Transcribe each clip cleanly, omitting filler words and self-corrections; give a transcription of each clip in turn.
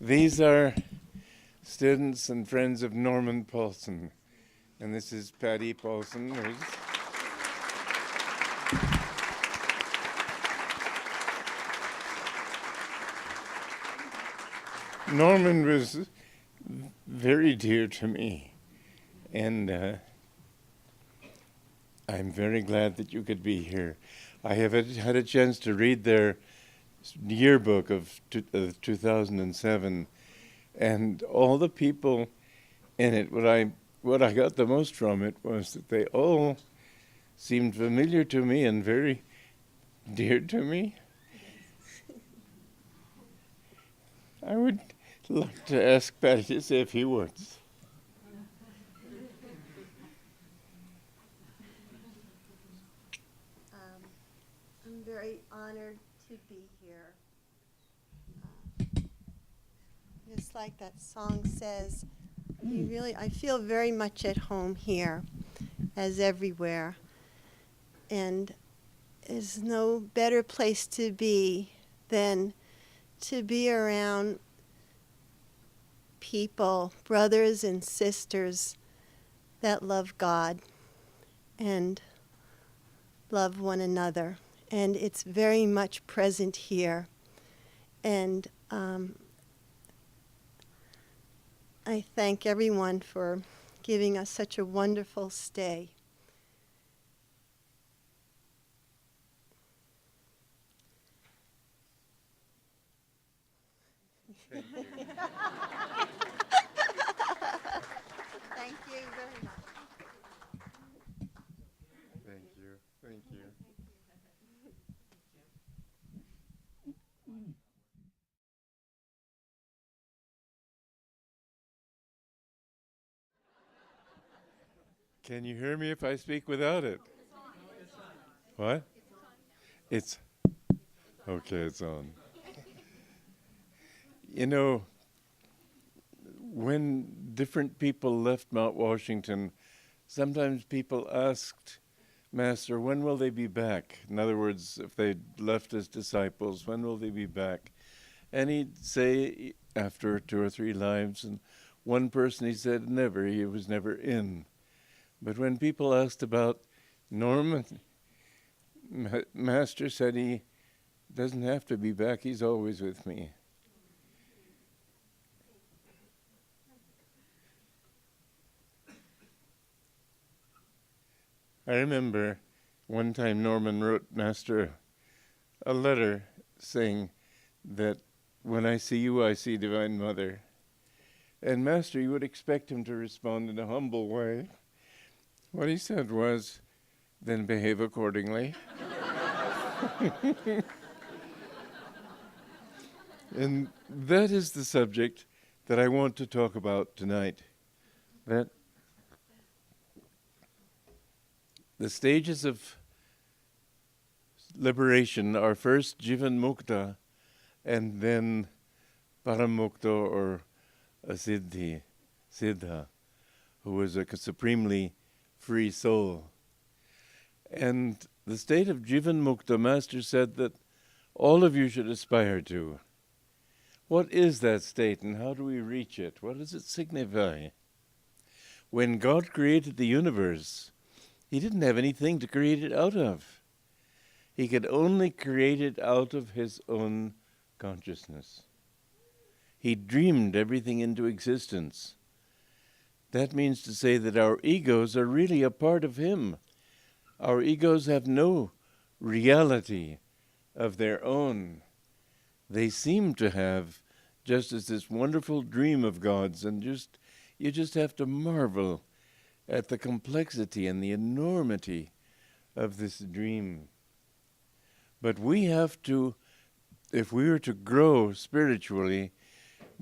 These are students and friends of Norman Paulson. And this is Patty Paulson. Norman was very dear to me. And I'm very glad that you could be here. I have had a chance to read their yearbook of 2007, and all the people in it, what I got the most from it was that they all seemed familiar to me and very dear to me. I would like to ask Patty to say a few words. I'm very honored to be here. Just like that song says, I feel very much at home here, as everywhere. And there's no better place to be than to be around people, brothers and sisters that love God and love one another. And it's very much present here. And I thank everyone for giving us such a wonderful stay. Thank you. Thank you very much. Thank you. Thank you. Can you hear me if I speak without it? What? It's okay, it's on. You know, when different people left Mount Washington, sometimes people asked Master, when will they be back? In other words, if they left as disciples, when will they be back? And he'd say, after 2 or 3 lives, and one person he said never, he was never in. But when people asked about Norman, Master said he doesn't have to be back, he's always with me. I remember one time Norman wrote Master a letter saying that when I see you, I see Divine Mother. And Master, you would expect him to respond in a humble way. What he said was, then behave accordingly. And that is the subject that I want to talk about tonight. That the stages of liberation are first Jeevan Mukta and then Param or a Siddha, who is a supremely free soul. And the state of Jeevan Mukta, Master said that all of you should aspire to. What is that state and how do we reach it? What does it signify? When God created the universe, He didn't have anything to create it out of. He could only create it out of His own consciousness. He dreamed everything into existence. That means to say that our egos are really a part of Him. Our egos have no reality of their own. They seem to have just as this wonderful dream of God's, and you just have to marvel at the complexity and the enormity of this dream. But we have to, if we are to grow spiritually,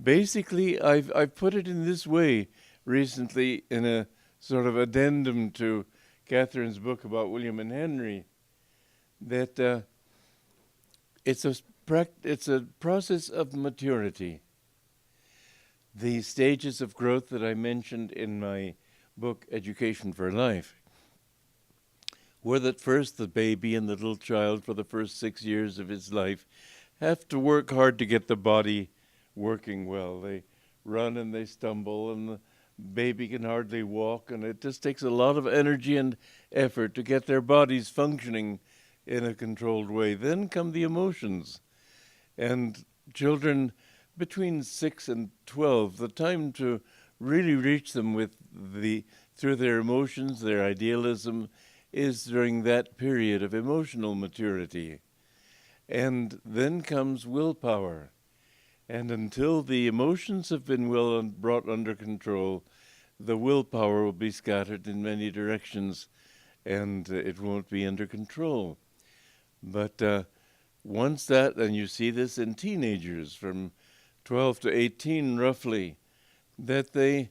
basically I've put it in this way recently in a sort of addendum to Catherine's book about William and Henry, that it's a process of maturity. The stages of growth that I mentioned in my book, Education for Life, were that first the baby and the little child for the first 6 years of his life have to work hard to get the body working well. They run and they stumble, and the baby can hardly walk, and it just takes a lot of energy and effort to get their bodies functioning in a controlled way. Then come the emotions. And children between 6 and 12, the time to really reach them through their emotions, their idealism, is during that period of emotional maturity. And then comes willpower. And until the emotions have been brought under control, the willpower will be scattered in many directions, and it won't be under control. But once that, and you see this in teenagers from 12 to 18 roughly, that they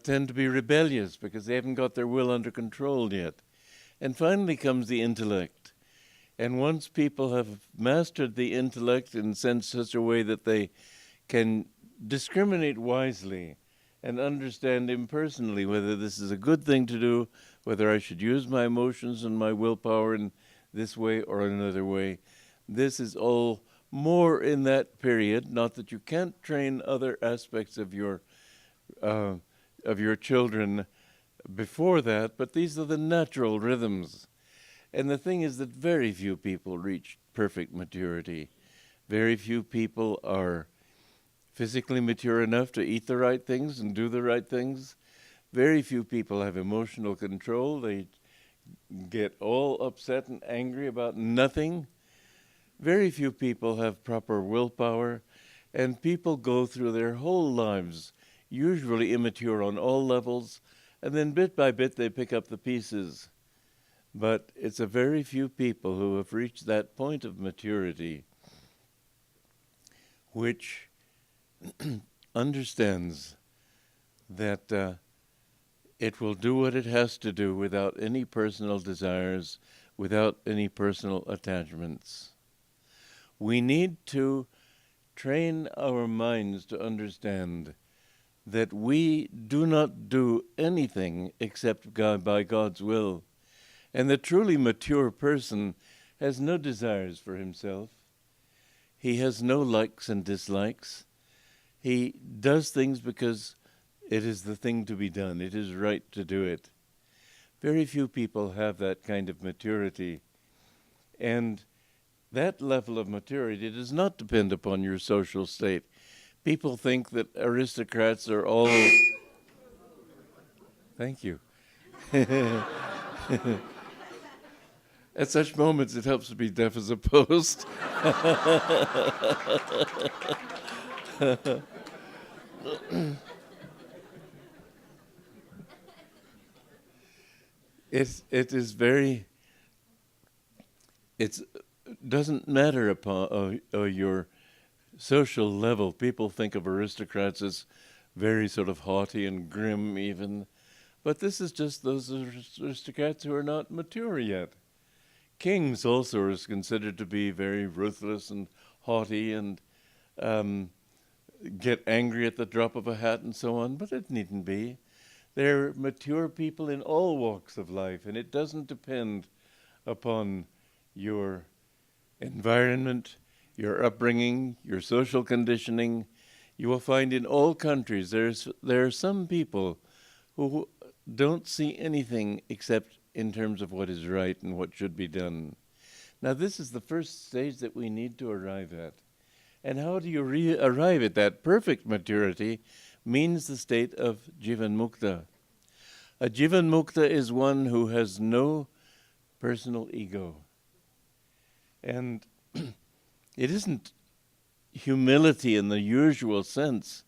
tend to be rebellious because they haven't got their will under control yet. And finally comes the intellect. And once people have mastered the intellect in such a way that they can discriminate wisely and understand impersonally whether this is a good thing to do, whether I should use my emotions and my willpower in this way or another way, this is all more in that period. Not that you can't train other aspects of your children before that, but these are the natural rhythms. And the thing is that very few people reach perfect maturity. Very few people are physically mature enough to eat the right things and do the right things. Very few people have emotional control. They get all upset and angry about nothing. Very few people have proper willpower, and people go through their whole lives, usually immature on all levels, and then bit by bit they pick up the pieces. But it's a very few people who have reached that point of maturity which understands that it will do what it has to do without any personal desires, without any personal attachments. We need to train our minds to understand that we do not do anything except by God's will. And the truly mature person has no desires for himself. He has no likes and dislikes. He does things because it is the thing to be done. It is right to do it. Very few people have that kind of maturity. And that level of maturity does not depend upon your social state. People think that aristocrats are all... Thank you. At such moments, it helps to be deaf as a post. It is very... It doesn't matter upon your social level. People think of aristocrats as very sort of haughty and grim even. But this is just those aristocrats who are not mature yet. Kings also are considered to be very ruthless and haughty and get angry at the drop of a hat and so on, but it needn't be. They're mature people in all walks of life, and it doesn't depend upon your environment, your upbringing, your social conditioning. You will find in all countries there are some people who don't see anything except in terms of what is right and what should be done. Now, this is the first stage that we need to arrive at. And how do you arrive at that? Perfect maturity means the state of Jeevan Mukta. A Jeevan Mukta is one who has no personal ego. And it isn't humility in the usual sense,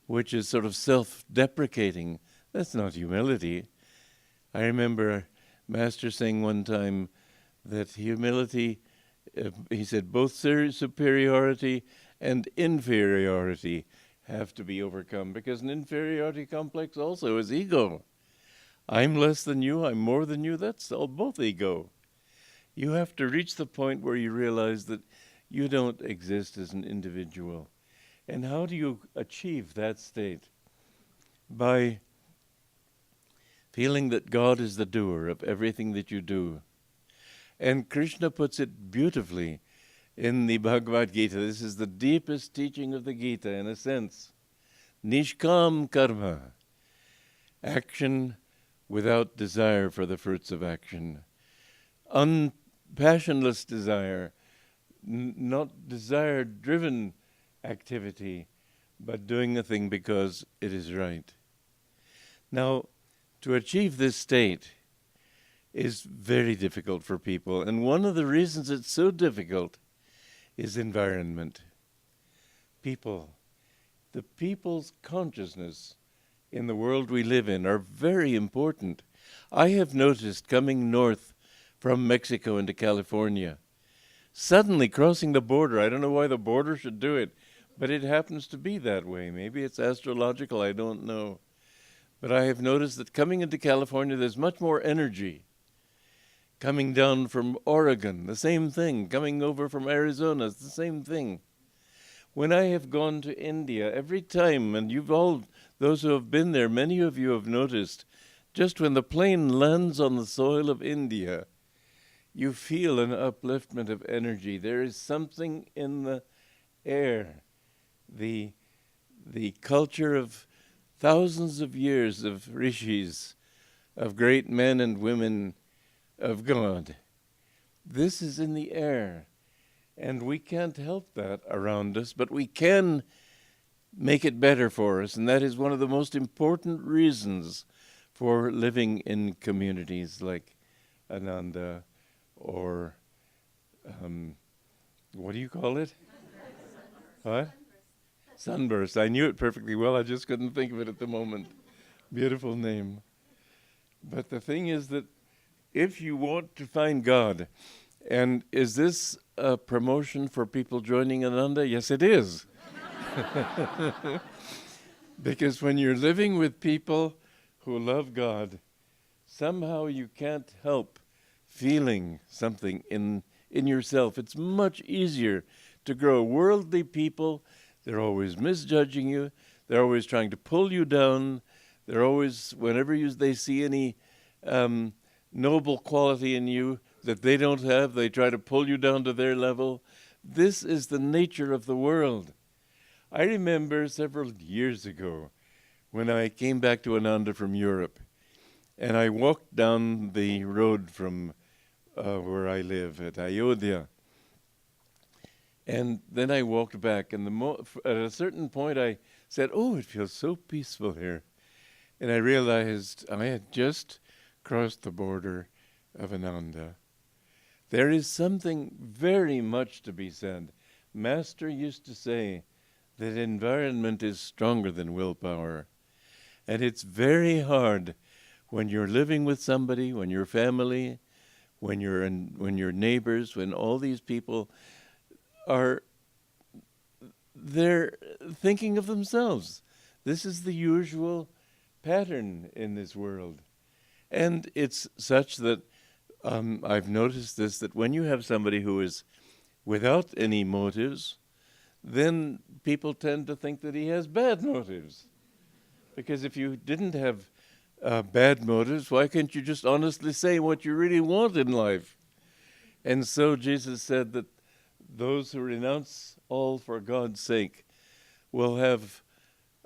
which is sort of self-deprecating. That's not humility. I remember Master saying one time that humility, he said, both superiority and inferiority have to be overcome, because an inferiority complex also is ego. I'm less than you, I'm more than you, that's all both ego. You have to reach the point where you realize that you don't exist as an individual. And how do you achieve that state? By feeling that God is the doer of everything that you do. And Krishna puts it beautifully in the Bhagavad Gita. This is the deepest teaching of the Gita, in a sense. Nishkam karma, action without desire for the fruits of action. Passionless desire, not desire-driven activity, but doing a thing because it is right. Now, to achieve this state is very difficult for people, and one of the reasons it's so difficult is environment. People. The people's consciousness in the world we live in are very important. I have noticed coming north from Mexico into California, suddenly crossing the border, I don't know why the border should do it, but it happens to be that way. Maybe it's astrological, I don't know. But I have noticed that coming into California, there's much more energy. Coming down from Oregon, the same thing. Coming over from Arizona, it's the same thing. When I have gone to India, every time, and you've all, those who have been there, many of you have noticed, just when the plane lands on the soil of India, you feel an upliftment of energy. There is something in the air. The culture of thousands of years of rishis, of great men and women of God. This is in the air, and we can't help that around us, but we can make it better for us, and that is one of the most important reasons for living in communities like Ananda or, what do you call it? What? Sunburst. I knew it perfectly well, I just couldn't think of it at the moment. Beautiful name. But the thing is that if you want to find God, and is this a promotion for people joining Ananda? Yes, it is. Because when you're living with people who love God, somehow you can't help feeling something in yourself. It's much easier to grow. Worldly people, they're always misjudging you. They're always trying to pull you down. They're always, whenever they see any noble quality in you that they don't have, they try to pull you down to their level. This is the nature of the world. I remember several years ago when I came back to Ananda from Europe, and I walked down the road from where I live at Ayodhya. And then I walked back, and at a certain point I said, oh, it feels so peaceful here. And I realized I had just crossed the border of Ananda. There is something very much to be said. Master used to say that environment is stronger than willpower. And it's very hard when you're living with somebody, when your family, when your neighbors, when all these people they're thinking of themselves. This is the usual pattern in this world. And it's such that I've noticed this, that when you have somebody who is without any motives, then people tend to think that he has bad motives. Because if you didn't have bad motives, why can't you just honestly say what you really want in life? And so Jesus said that those who renounce all for God's sake will have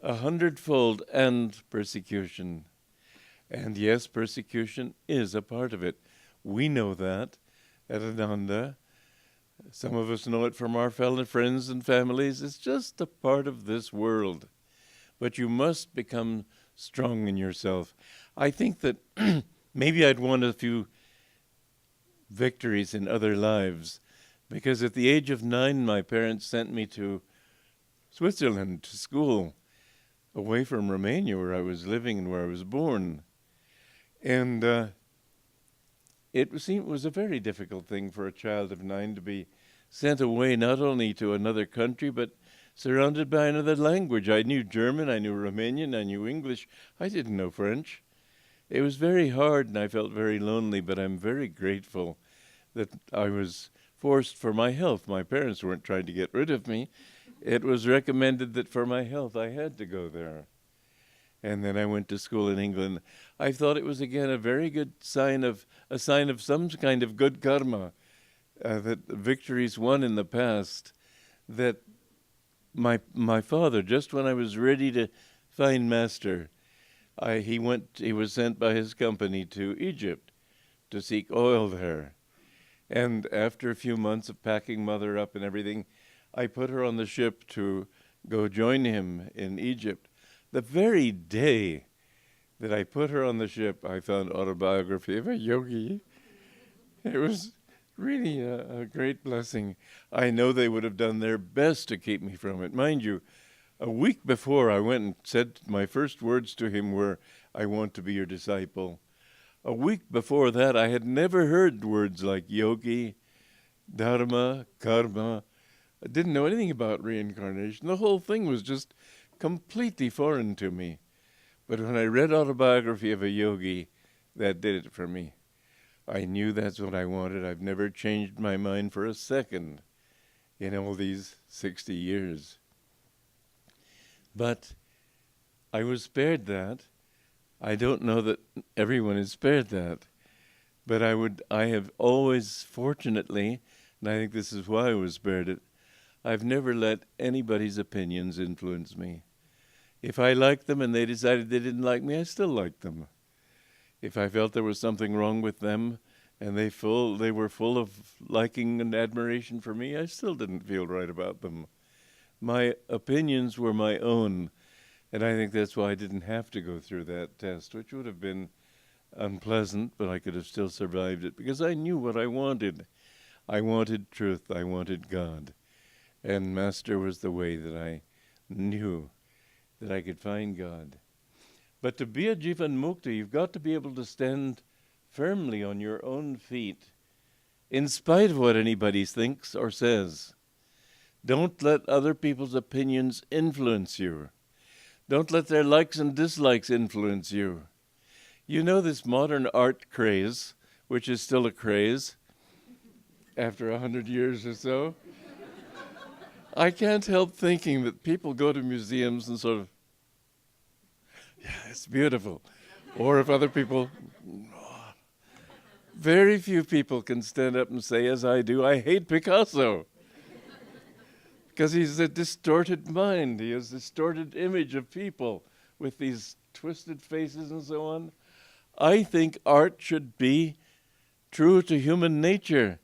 100-fold and persecution. And yes, persecution is a part of it. We know that at Ananda. Some of us know it from our fellow friends and families. It's just a part of this world. But you must become strong in yourself. I think that maybe I'd want a few victories in other lives, because at the age of 9, my parents sent me to Switzerland to school, away from Romania, where I was living and where I was born. And it was a very difficult thing for a child of 9 to be sent away not only to another country, but surrounded by another language. I knew German, I knew Romanian, I knew English. I didn't know French. It was very hard, and I felt very lonely, but I'm very grateful that I was forced for my health. My parents weren't trying to get rid of me. It was recommended that for my health I had to go there. And then I went to school in England. I thought it was, again, a very good sign of some kind of good karma, that victories won in the past, that my father, just when I was ready to find Master, he was sent by his company to Egypt to seek oil there. And after a few months of packing Mother up and everything, I put her on the ship to go join him in Egypt. The very day that I put her on the ship, I found Autobiography of a Yogi. It was really a great blessing. I know they would have done their best to keep me from it. Mind you, a week before I went and said my first words to him were, "I want to be your disciple." A week before that, I had never heard words like yogi, dharma, karma. I didn't know anything about reincarnation. The whole thing was just completely foreign to me. But when I read Autobiography of a Yogi, that did it for me. I knew that's what I wanted. I've never changed my mind for a second in all these 60 years. But I was spared that. I don't know that everyone is spared that. But I have always, fortunately, and I think this is why I was spared it, I've never let anybody's opinions influence me. If I liked them and they decided they didn't like me, I still liked them. If I felt there was something wrong with them and they were full of liking and admiration for me, I still didn't feel right about them. My opinions were my own, and I think that's why I didn't have to go through that test, which would have been unpleasant, but I could have still survived it, because I knew what I wanted. I wanted truth. I wanted God. And Master was the way that I knew that I could find God. But to be a Jeevan Mukta, you've got to be able to stand firmly on your own feet, in spite of what anybody thinks or says. Don't let other people's opinions influence you. Don't let their likes and dislikes influence you. You know this modern art craze, which is still a craze after 100 years or so. I can't help thinking that people go to museums and sort of, yeah, it's beautiful. Or if other people, very few people can stand up and say, as I do, I hate Picasso. Because he's a distorted mind. He has a distorted image of people with these twisted faces and so on. I think art should be true to human nature.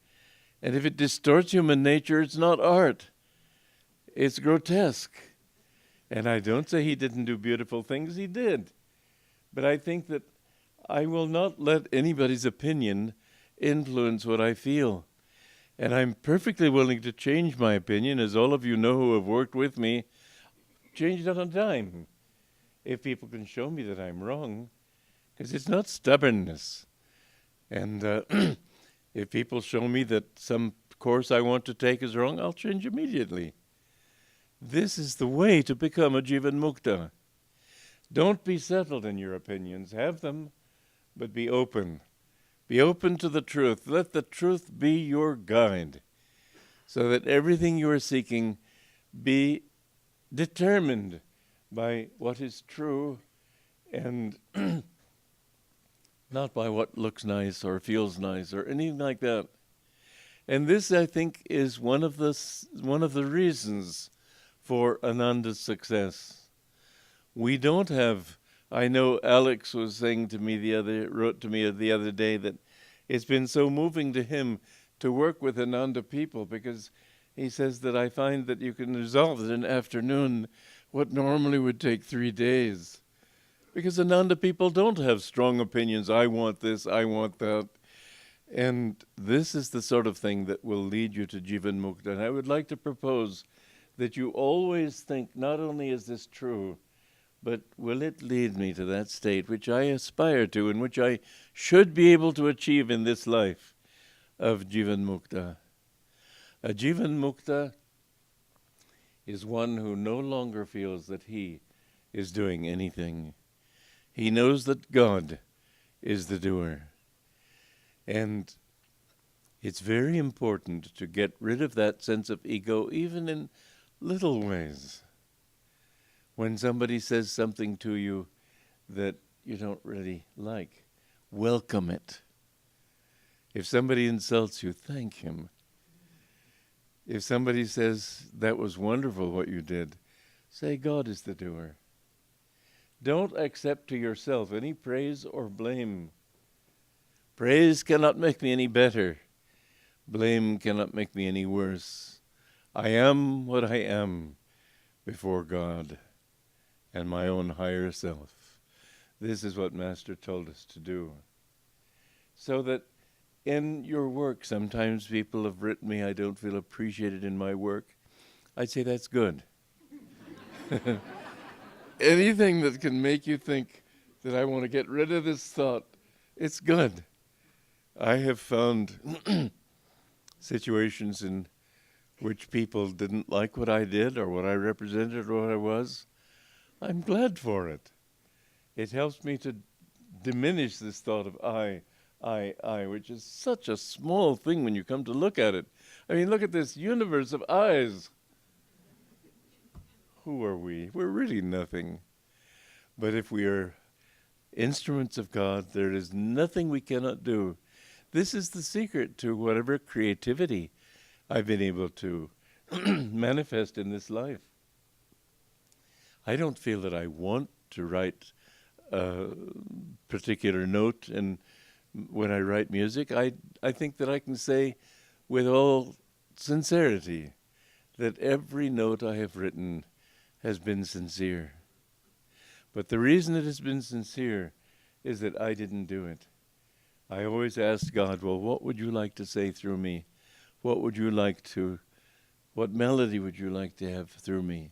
And if it distorts human nature, it's not art. It's grotesque. And I don't say he didn't do beautiful things. He did. But I think that I will not let anybody's opinion influence what I feel. And I'm perfectly willing to change my opinion, as all of you know who have worked with me, change it on a dime, if people can show me that I'm wrong, because it's not stubbornness. And if people show me that some course I want to take is wrong, I'll change immediately. This is the way to become a Jeevan Mukta. Don't be settled in your opinions. Have them, but be open. Be open to the truth. Let the truth be your guide, so that everything you are seeking be determined by what is true and not by what looks nice or feels nice or anything like that. And this, I think, is one of the reasons for Ananda's success. We don't have, I know Alex was saying to me wrote to me the other day that it's been so moving to him to work with Ananda people, because he says that I find that you can resolve in an afternoon what normally would take 3 days. Because Ananda people don't have strong opinions. I want this, I want that. And this is the sort of thing that will lead you to Jeevan Mukta. And I would like to propose that you always think, not only is this true, but will it lead me to that state which I aspire to and which I should be able to achieve in this life of Jeevan Mukta. A Jeevan Mukta is one who no longer feels that he is doing anything. He knows that God is the doer. And it's very important to get rid of that sense of ego, even in little ways. When somebody says something to you that you don't really like, welcome it. If somebody insults you, thank him. If somebody says, that was wonderful what you did, say, God is the doer. Don't accept to yourself any praise or blame. Praise cannot make me any better. Blame cannot make me any worse. I am what I am before God and my own higher self. This is what Master told us to do. So that in your work, sometimes people have written me, I don't feel appreciated in my work. I'd say that's good. Anything that can make you think that I want to get rid of this thought, it's good. I have found situations in which people didn't like what I did or what I represented or what I was. I'm glad for it. It helps me to diminish this thought of I, which is such a small thing when you come to look at it. I mean, look at this universe of eyes. Who are we? We're really nothing. But if we are instruments of God, there is nothing we cannot do. This is the secret to whatever creativity I've been able to manifest in this life. I don't feel that I want to write a particular note, and when I write music, I think that I can say with all sincerity that every note I have written has been sincere. But the reason it has been sincere is that I didn't do it. I always ask God, well, what would you like to say through me? What melody would you like to have through me?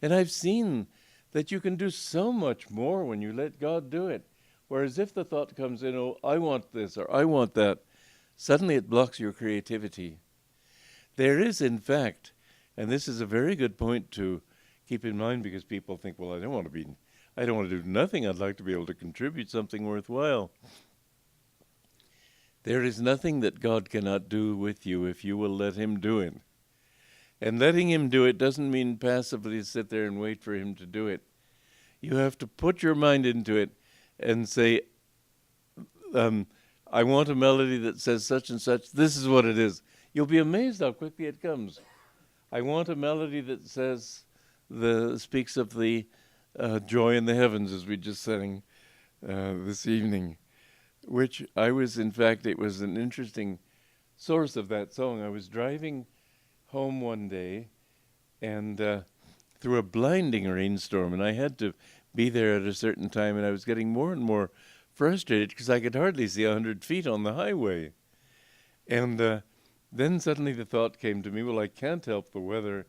And I've seen that you can do so much more when you let God do it. Whereas if the thought comes in, oh, I want this or I want that, suddenly it blocks your creativity. There is, in fact, and this is a very good point to keep in mind, because people think, well, I don't want to do nothing. I'd like to be able to contribute something worthwhile. There is nothing that God cannot do with you if you will let him do it. And letting him do it doesn't mean passively sit there and wait for him to do it. You have to put your mind into it and say, I want a melody that says such and such. This is what it is. You'll be amazed how quickly it comes. I want a melody that speaks of the joy in the heavens, as we just sang this evening, which I was, in fact, it was an interesting source of that song. I was driving home one day and through a blinding rainstorm, and I had to be there at a certain time, and I was getting more and more frustrated because I could hardly see 100 feet on the highway. And then suddenly the thought came to me, well, I can't help the weather,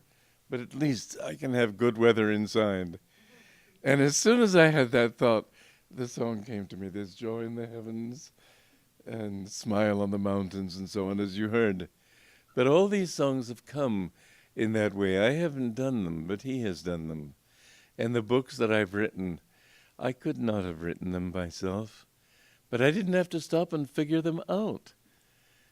but at least I can have good weather inside. And as soon as I had that thought, the song came to me, there's joy in the heavens and smile on the mountains and so on, as you heard. But all these songs have come in that way. I haven't done them, but he has done them. And the books that I've written, I could not have written them myself, but I didn't have to stop and figure them out.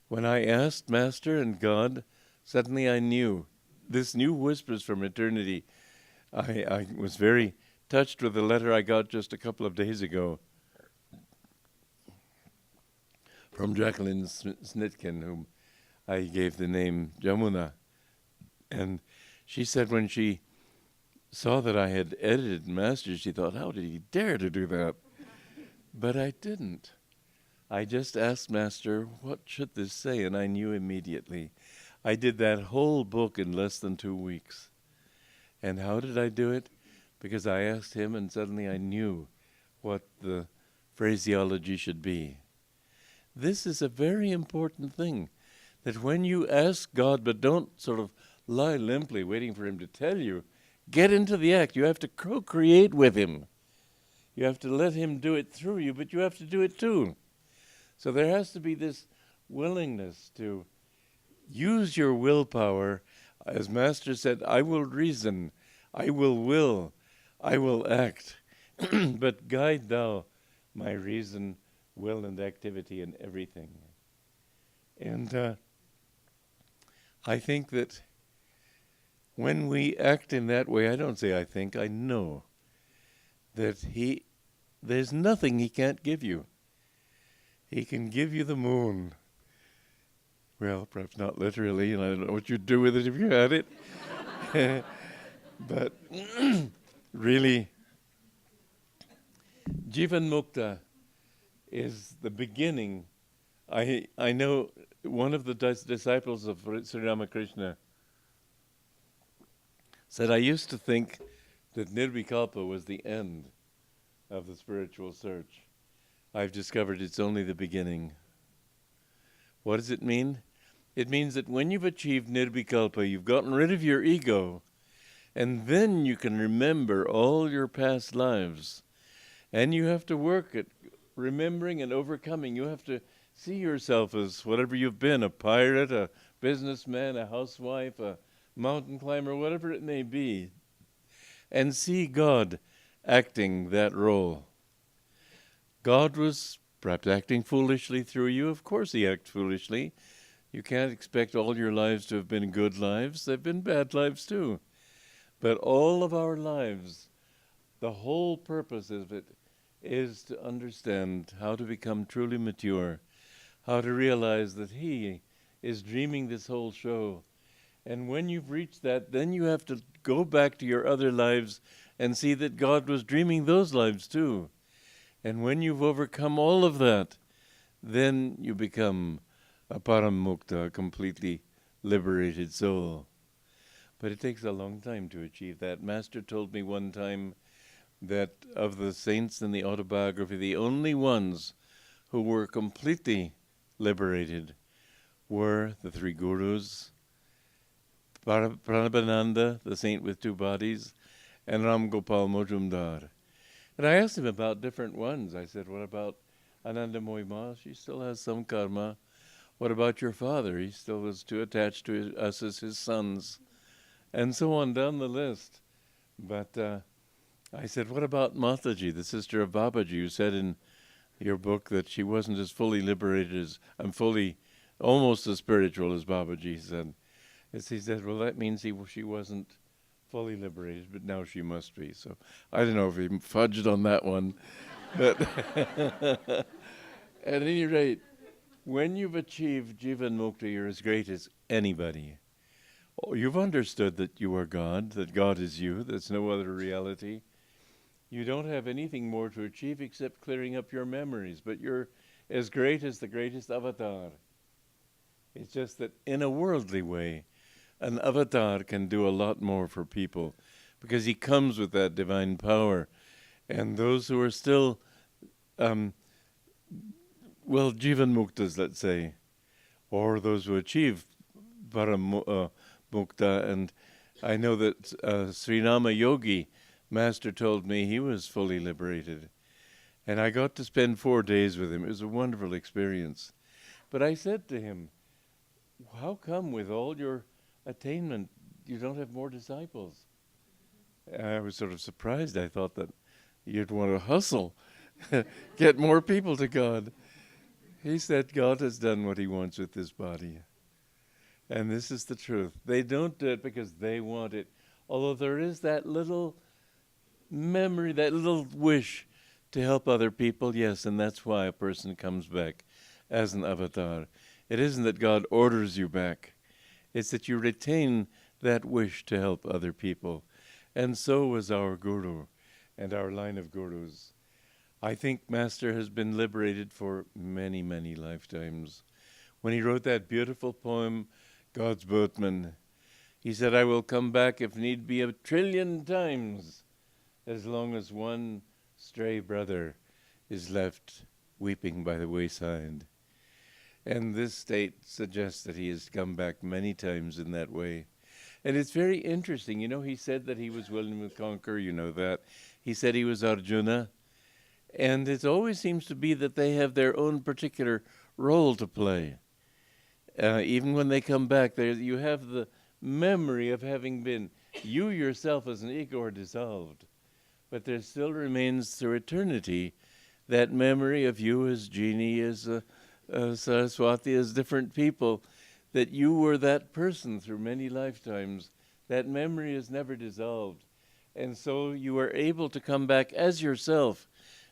When I asked Master and God, suddenly I knew. This new whispers from eternity. I was very touched with the letter I got just a couple of days ago from Jacqueline Snitkin, whom I gave the name Jamuna. And she said when she saw that I had edited Master, she thought, how did he dare to do that? But I didn't. I just asked Master, what should this say? And I knew immediately. I did that whole book in less than 2 weeks. And how did I do it? Because I asked him, and suddenly I knew what the phraseology should be. This is a very important thing, that when you ask God, but don't sort of lie limply waiting for him to tell you, get into the act. You have to co-create with him. You have to let him do it through you, but you have to do it too. So there has to be this willingness to use your willpower. As Master said, I will reason, I will, I will act. But guide thou my reason, will, and activity in everything. And I think that when we act in that way, I don't say I think, I know that there's nothing he can't give you. He can give you the moon Well, perhaps not literally, and I don't know what you'd do with it if you had it. But really, Jeevan Mukta is the beginning. I know one of the disciples of Sri Ramakrishna said, I used to think that nirvikalpa was the end of the spiritual search. I've discovered it's only the beginning. What does it mean? It means that when you've achieved nirvikalpa, you've gotten rid of your ego, and then you can remember all your past lives. And you have to work at remembering and overcoming. You have to see yourself as whatever you've been, a pirate, a businessman, a housewife, a mountain climber, whatever it may be, and see God acting that role. God was perhaps acting foolishly through you. Of course he acts foolishly. You can't expect all your lives to have been good lives. They've been bad lives too. But all of our lives, the whole purpose of it is to understand how to become truly mature, how to realize that he is dreaming this whole show. And when you've reached that, then you have to go back to your other lives and see that God was dreaming those lives too. And when you've overcome all of that, then you become a Param Mukta, a completely liberated soul. But it takes a long time to achieve that. Master told me one time that of the saints in the autobiography, the only ones who were completely liberated were the three gurus, Prabhupada, the saint with two bodies, and Ram Gopal Majumdar. And I asked him about different ones. I said, what about Anandamoyi Ma? She still has some karma. What about your father? He still was too attached to us as his sons. And so on down the list. But I said, what about Mataji, the sister of Babaji, who said in your book that she wasn't as fully liberated as, almost as spiritual as Babaji said. He said, well, that means she wasn't fully liberated, but now she must be. So I don't know if he fudged on that one. But at any rate, when you've achieved Jeevan Mukta, you're as great as anybody. You've understood that you are God, that God is you, there's no other reality. You don't have anything more to achieve except clearing up your memories, but you're as great as the greatest avatar. It's just that in a worldly way, an avatar can do a lot more for people because he comes with that divine power. And those who are still, Jeevan Muktas, let's say, or those who achieve Param Mukta, and I know that Sri Rama Yogi, Master told me he was fully liberated. And I got to spend 4 days with him. It was a wonderful experience. But I said to him, how come with all your attainment you don't have more disciples? I was sort of surprised. I thought that you'd want to hustle, get more people to God. He said God has done what he wants with this body. And this is the truth. They don't do it because they want it. Although there is that little memory, that little wish to help other people, yes, and that's why a person comes back as an avatar. It isn't that God orders you back. It's that you retain that wish to help other people. And so was our guru and our line of gurus. I think Master has been liberated for many, many lifetimes. When he wrote that beautiful poem, God's Boatman, he said, I will come back if need be 1 trillion times, as long as one stray brother is left weeping by the wayside. And this state suggests that he has come back many times in that way. And it's very interesting. You know, he said that he was willing to conquer, you know that. He said he was Arjuna. And it always seems to be that they have their own particular role to play. Even when they come back, you have the memory of having been. You yourself as an ego are dissolved. But there still remains through eternity that memory of you as genie, as Saraswati, as different people, that you were that person through many lifetimes. That memory is never dissolved. And so you are able to come back as yourself.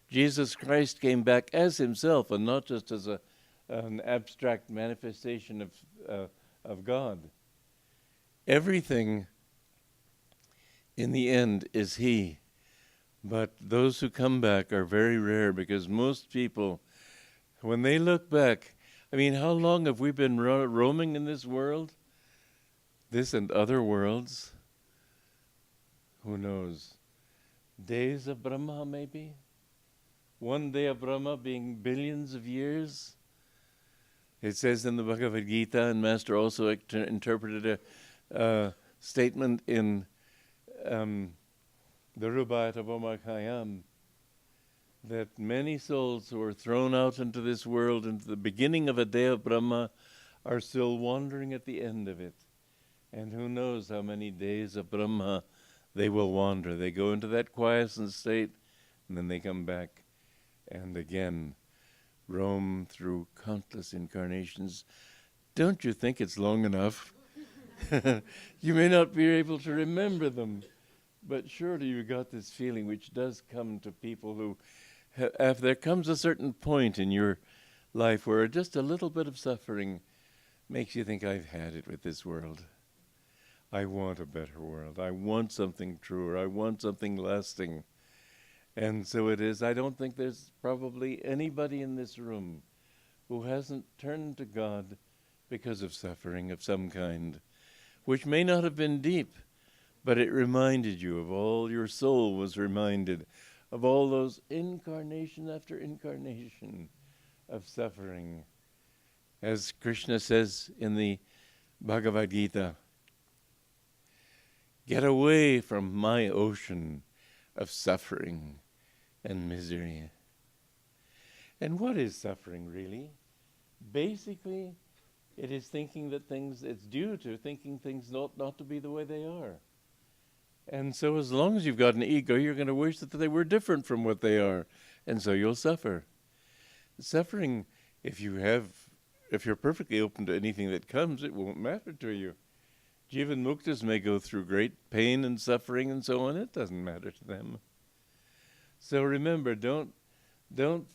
Jesus Christ came back as himself and not just as a an abstract manifestation of God. Everything in the end is He. But those who come back are very rare, because most people, when they look back, I mean, how long have we been roaming in this world? This and other worlds? Who knows? Days of Brahma, maybe? One day of Brahma being billions of years? It says in the Bhagavad Gita, and Master also interpreted a statement in the Rubayat of Omakayam, that many souls who are thrown out into this world, into the beginning of a day of Brahma, are still wandering at the end of it. And who knows how many days of Brahma they will wander. They go into that quiescent state, and then they come back, and again roam through countless incarnations. Don't you think it's long enough? You may not be able to remember them, but surely you got this feeling, which does come to people who, if there comes a certain point in your life where just a little bit of suffering makes you think, I've had it with this world. I want a better world. I want something truer. I want something lasting. And so it is. I don't think there's probably anybody in this room who hasn't turned to God because of suffering of some kind, which may not have been deep, but it reminded you of all, your soul was reminded of all those incarnation after incarnation of suffering. As Krishna says in the Bhagavad Gita, get away from my ocean of suffering and misery. And what is suffering really? Basically, it is thinking that things, it's due to thinking things not to be the way they are. And so as long as you've got an ego, you're going to wish that they were different from what they are. And so you'll suffer. Suffering, if you're perfectly open to anything that comes, it won't matter to you. Jeevan Muktas may go through great pain and suffering and so on. It doesn't matter to them. So remember, don't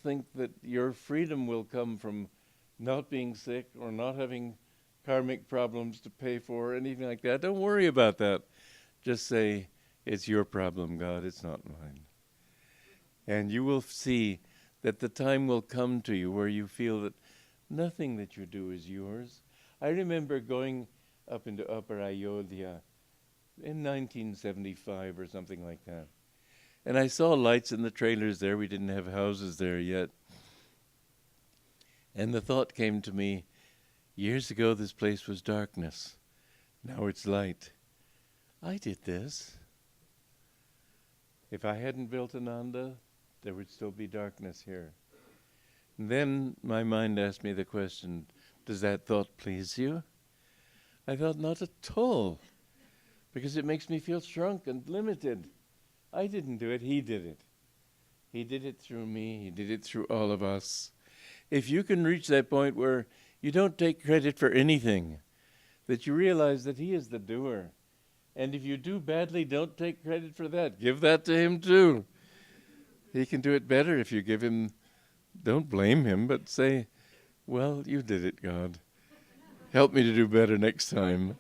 think that your freedom will come from not being sick or not having karmic problems to pay for or anything like that. Don't worry about that. Just say, it's your problem, God, it's not mine. And you will see that the time will come to you where you feel that nothing that you do is yours. I remember going up into Upper Ayodhya in 1975 or something like that. And I saw lights in the trailers there. We didn't have houses there yet. And the thought came to me, years ago this place was darkness. Now it's light. I did this. If I hadn't built Ananda, there would still be darkness here. And then my mind asked me the question, does that thought please you? I thought, not at all, because it makes me feel shrunk and limited. I didn't do it, He did it. He did it through me, He did it through all of us. If you can reach that point where you don't take credit for anything, that you realize that He is the doer, and if you do badly, don't take credit for that. Give that to Him too. He can do it better if you give Him, don't blame Him, but say, well, you did it, God. Help me to do better next time.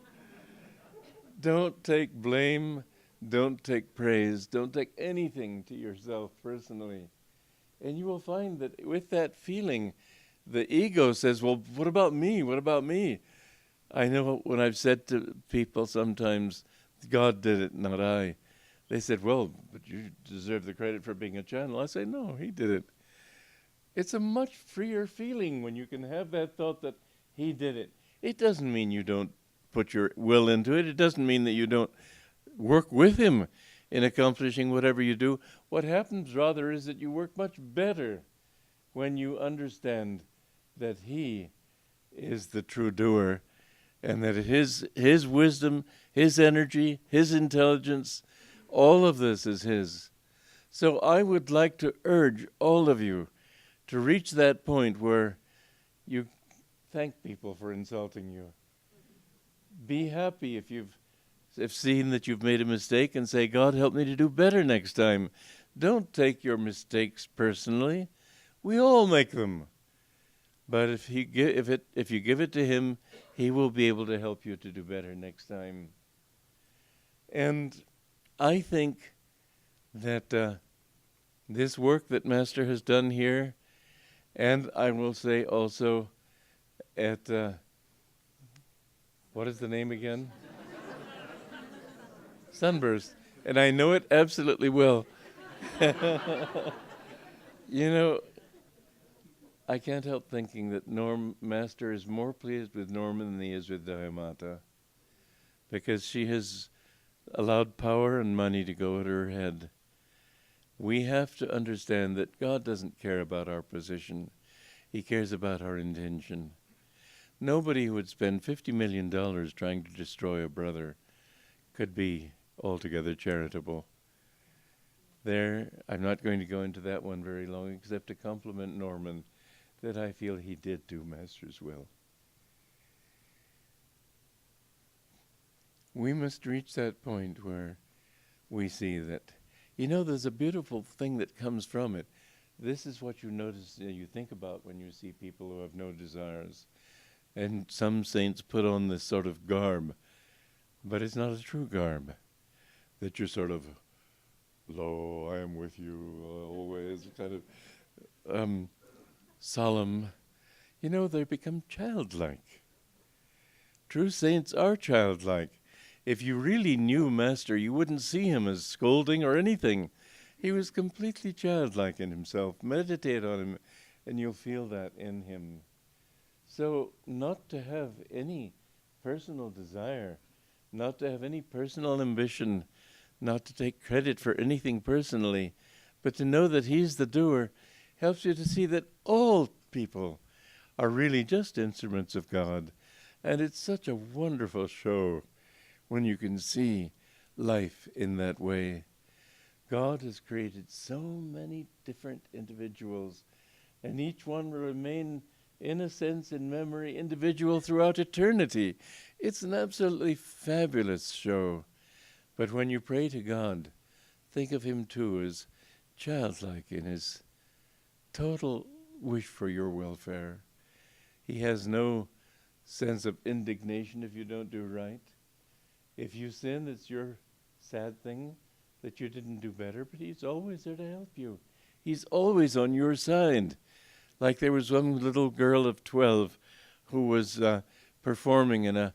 Don't take blame, don't take praise, don't take anything to yourself personally. And you will find that with that feeling, the ego says, well, what about me? What about me? I know when I've said to people sometimes, God did it, not I. They said, well, but you deserve the credit for being a channel. I say, no, He did it. It's a much freer feeling when you can have that thought that He did it. It doesn't mean you don't put your will into it. It doesn't mean that you don't work with Him in accomplishing whatever you do. What happens rather is that you work much better when you understand that He is the true doer, and that His wisdom, His energy, His intelligence, all of this is His. So I would like to urge all of you to reach that point where you thank people for insulting you. Be happy if you've seen that you've made a mistake and say, God, help me to do better next time. Don't take your mistakes personally. We all make them. But if you give it to him, he will be able to help you to do better next time. And I think that this work that Master has done here, and I will say also at, what is the name again? Sunburst. And I know it absolutely well. You know, I can't help thinking that Master is more pleased with Norma than he is with Dayamata, because she has allowed power and money to go at her head. We have to understand that God doesn't care about our position. He cares about our intention. Nobody who would spend $50 million trying to destroy a brother could be altogether charitable. I'm not going to go into that one very long, except to compliment Norman that I feel he did do Master's will. We must reach that point where we see that, there's a beautiful thing that comes from it. This is what you notice, you think about when you see people who have no desires. And some saints put on this sort of garb, but it's not a true garb. That you're sort of, lo, I am with you always, kind of solemn. They become childlike. True saints are childlike. If you really knew Master, you wouldn't see him as scolding or anything. He was completely childlike in himself. Meditate on him, and you'll feel that in him. So, not to have any personal desire, not to have any personal ambition, not to take credit for anything personally, but to know that he's the doer, helps you to see that all people are really just instruments of God. And it's such a wonderful show when you can see life in that way. God has created so many different individuals, and each one will remain, in a sense, in memory, individual throughout eternity. It's an absolutely fabulous show. But when you pray to God, think of him too as childlike in his total wish for your welfare. He has no sense of indignation if you don't do right. If you sin, it's your sad thing that you didn't do better, but he's always there to help you. He's always on your side. Like there was one little girl of 12 who was performing in a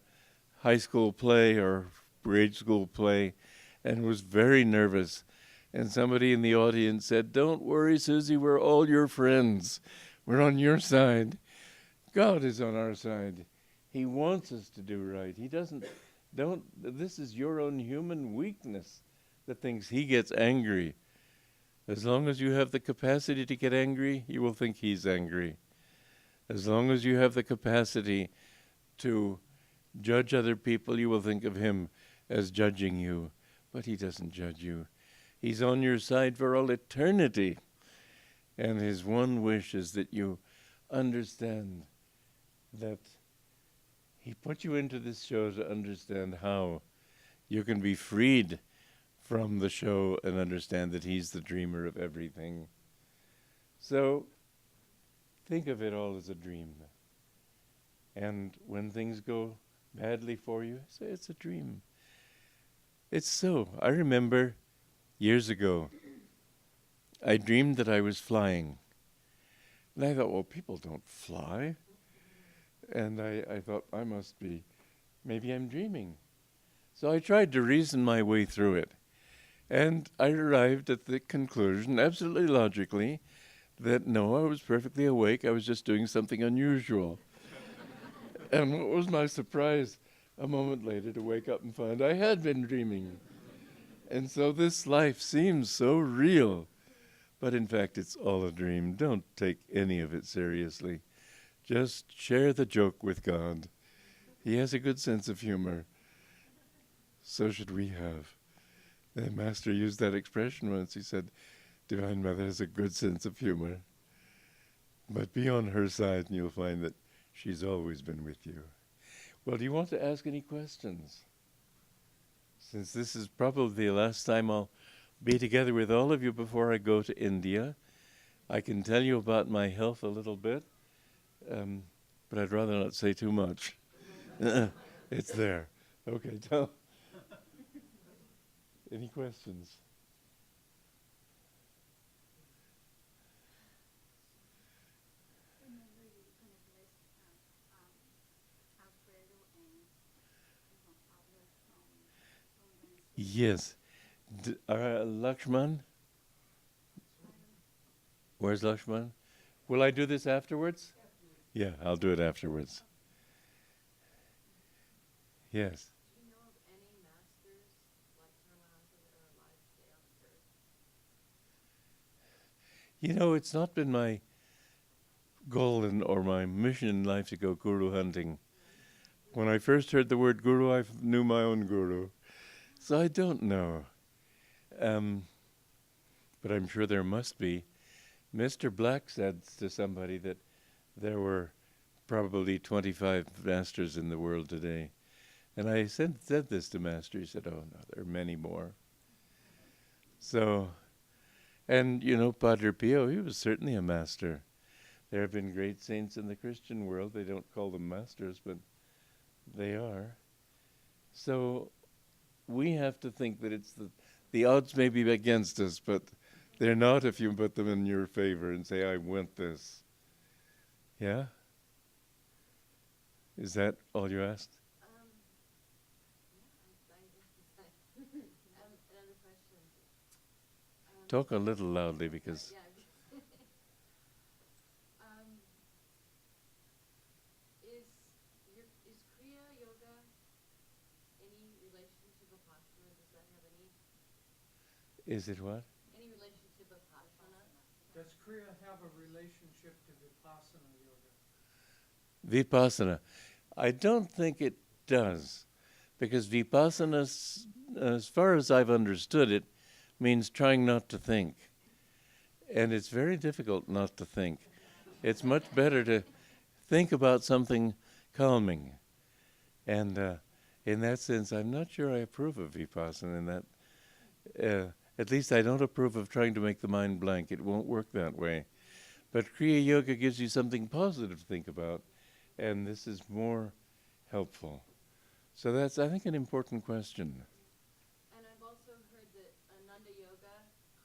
high school play or grade school play and was very nervous. And somebody in the audience said, "Don't worry, Susie, we're all your friends. We're on your side." God is on our side. He wants us to do right. He doesn't, this is your own human weakness that thinks he gets angry. As long as you have the capacity to get angry, you will think he's angry. As long as you have the capacity to judge other people, you will think of him as judging you. But he doesn't judge you. He's on your side for all eternity. And his one wish is that you understand that he put you into this show to understand how you can be freed from the show and understand that he's the dreamer of everything. So think of it all as a dream. And when things go badly for you, say it's a dream. It's so. I remember years ago, I dreamed that I was flying. And I thought, well, people don't fly. And I thought, I must be, maybe I'm dreaming. So I tried to reason my way through it. And I arrived at the conclusion, absolutely logically, that no, I was perfectly awake. I was just doing something unusual. And what was my surprise a moment later to wake up and find I had been dreaming. And so this life seems so real. But in fact, it's all a dream. Don't take any of it seriously. Just share the joke with God. He has a good sense of humor. So should we have. The Master used that expression once. He said, Divine Mother has a good sense of humor. But be on her side and you'll find that she's always been with you. Well, do you want to ask any questions? Since this is probably the last time I'll be together with all of you before I go to India, I can tell you about my health a little bit. but I'd rather not say too much. It's there. Okay, tell. Any questions? Yes. Lakshman? Where's Lakshman? Will I do this afterwards? Yeah, I'll do it afterwards. Yes. Do you know of any masters like Paramananda that are alive today on earth? You know, it's not been my goal or my mission in life to go guru hunting. When I first heard the word guru, I knew my own guru. So I don't know. But I'm sure there must be. Mr. Black said to somebody that there were probably 25 masters in the world today. And I said this to Master. He said, oh, no, there are many more. So, and, you know, Padre Pio, he was certainly a master. There have been great saints in the Christian world. They don't call them masters, but they are. So we have to think that it's the odds may be against us, but they're not if you put them in your favor and say, I want this. Yeah? Is that all you asked? Another question. Talk a little loudly because... Is Kriya Yoga any relation to Vipassana? Does that have any? Is it what? Any relation to Vipassana? Does Kriya have a relationship to Vipassana Yoga? Vipassana. I don't think it does, because Vipassana, as far as I've understood it, means trying not to think. And it's very difficult not to think. It's much better to think about something calming. And in that sense, I'm not sure I approve of Vipassana in that. At least I don't approve of trying to make the mind blank. It won't work that way. But Kriya Yoga gives you something positive to think about, and this is more helpful. So that's, I think, an important question. And I've also heard that Ananda Yoga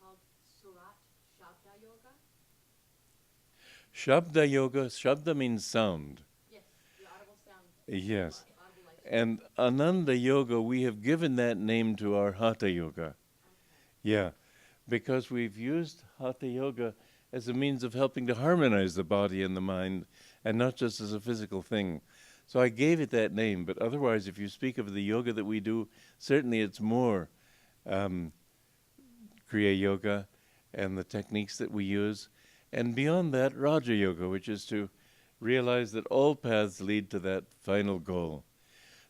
called Surat Shabda Yoga. Shabda Yoga, Shabda means sound. Yes, the audible sound. Yes. Audible light. And Ananda Yoga, we have given that name to our Hatha Yoga. Okay. Yeah, because we've used Hatha Yoga as a means of helping to harmonize the body and the mind, and not just as a physical thing. So I gave it that name, but otherwise, if you speak of the yoga that we do, certainly it's more Kriya Yoga and the techniques that we use. And beyond that, Raja Yoga, which is to realize that all paths lead to that final goal.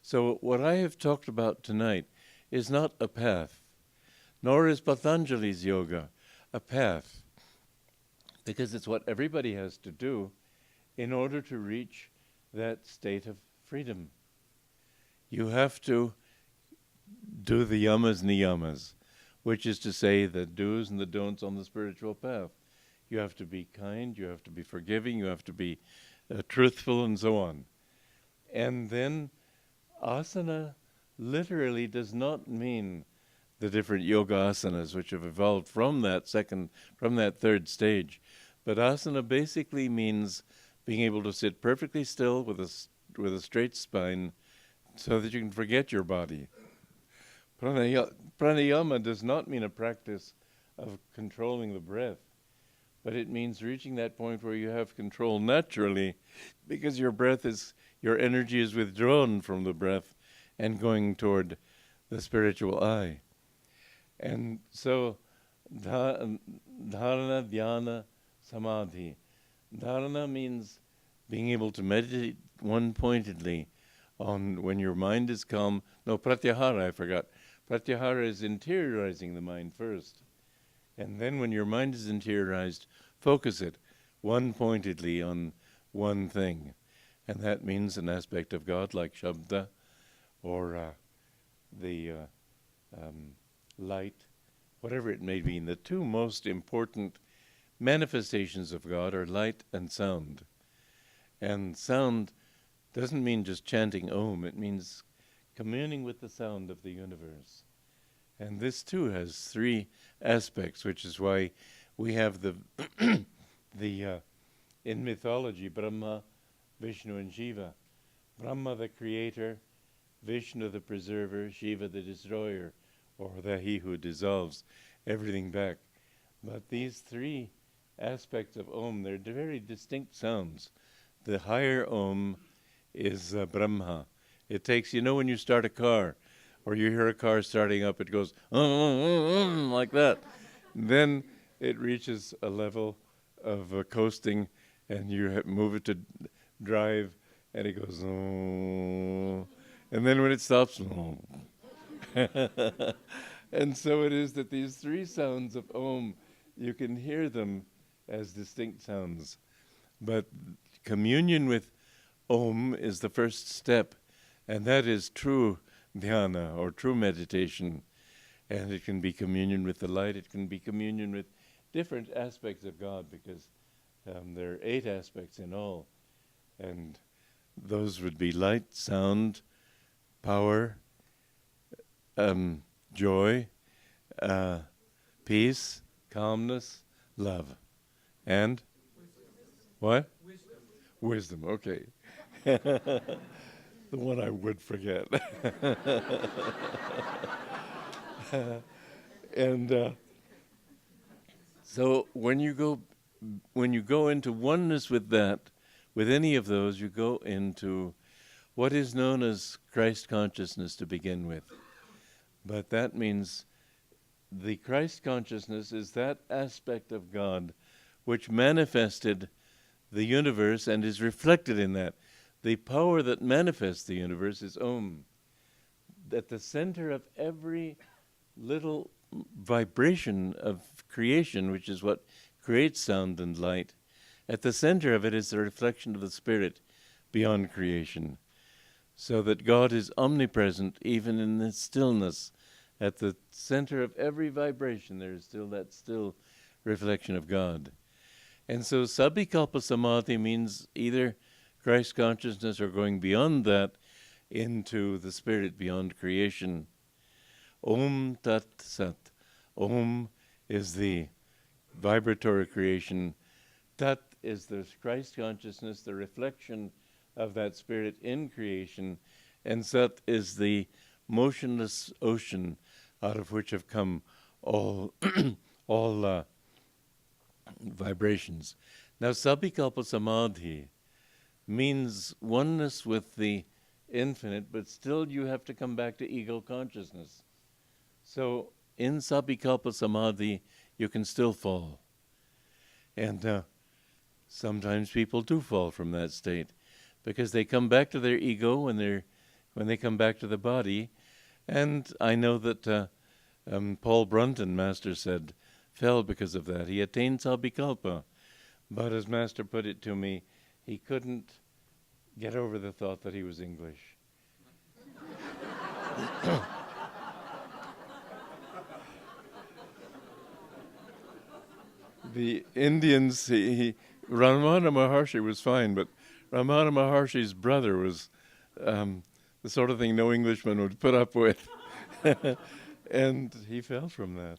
So what I have talked about tonight is not a path, nor is Patanjali's yoga a path, because it's what everybody has to do in order to reach that state of freedom. You have to do the yamas niyamas, which is to say the do's and the don'ts on the spiritual path. You have to be kind, you have to be forgiving, you have to be truthful, and so on. And then asana literally does not mean the different yoga asanas which have evolved from that third stage. But asana basically means being able to sit perfectly still with a straight spine so that you can forget your body. Pranayama does not mean a practice of controlling the breath, but it means reaching that point where you have control naturally, because your energy is withdrawn from the breath and going toward the spiritual eye. And so, dharana, dhyana, samadhi. Dharana means being able to meditate one-pointedly on when your mind is calm. No, pratyahara, I forgot. Pratyahara is interiorizing the mind first. And then when your mind is interiorized, focus it one-pointedly on one thing. And that means an aspect of God like Shabda or the light, whatever it may be. And the two most important manifestations of God are light and sound. And sound doesn't mean just chanting Om, it means communing with the sound of the universe. And this too has three aspects, which is why we have the in mythology, Brahma, Vishnu and Shiva. Brahma the creator, Vishnu the preserver, Shiva the destroyer, or the he who dissolves everything back. But these three aspects of Om, they're very distinct sounds. The higher Om is Brahma. It takes, when you start a car, or you hear a car starting up, it goes like that. Then it reaches a level of coasting, and you move it to drive, and it goes, and then when it stops, and so it is that these three sounds of Om, you can hear them as distinct sounds. But communion with Om is the first step, and that is true dhyana, or true meditation. And it can be communion with the light, it can be communion with different aspects of God, because there are 8 aspects in all. And those would be light, sound, power, joy, peace, calmness, love. And what? Wisdom, okay. The one I would forget. And so when you go into oneness with that, with any of those, you go into what is known as Christ consciousness to begin with. But that means the Christ consciousness is that aspect of God which manifested the universe and is reflected in that. The power that manifests the universe is Om. At the center of every little vibration of creation, which is what creates sound and light, at the center of it is the reflection of the Spirit beyond creation. So that God is omnipresent even in the stillness. At the center of every vibration there is still that still reflection of God. And so Sabhikalpa Samadhi means either Christ consciousness or going beyond that into the Spirit beyond creation. Om Tat Sat. Om is the vibratory creation. Tat is the Christ consciousness, the reflection of that Spirit in creation. And Sat is the motionless ocean out of which have come all vibrations. Now, Sabhikalpa Samadhi means oneness with the infinite, but still you have to come back to ego consciousness. So in Sabhikalpa Samadhi, you can still fall. And sometimes people do fall from that state, because they come back to their ego when they come back to the body. And I know that Paul Brunton, Master said, fell because of that. He attained Sabhikalpa, but as Master put it to me, he couldn't get over the thought that he was English. The Indians, Ramana Maharshi was fine, but Ramana Maharshi's brother was the sort of thing no Englishman would put up with. And he fell from that.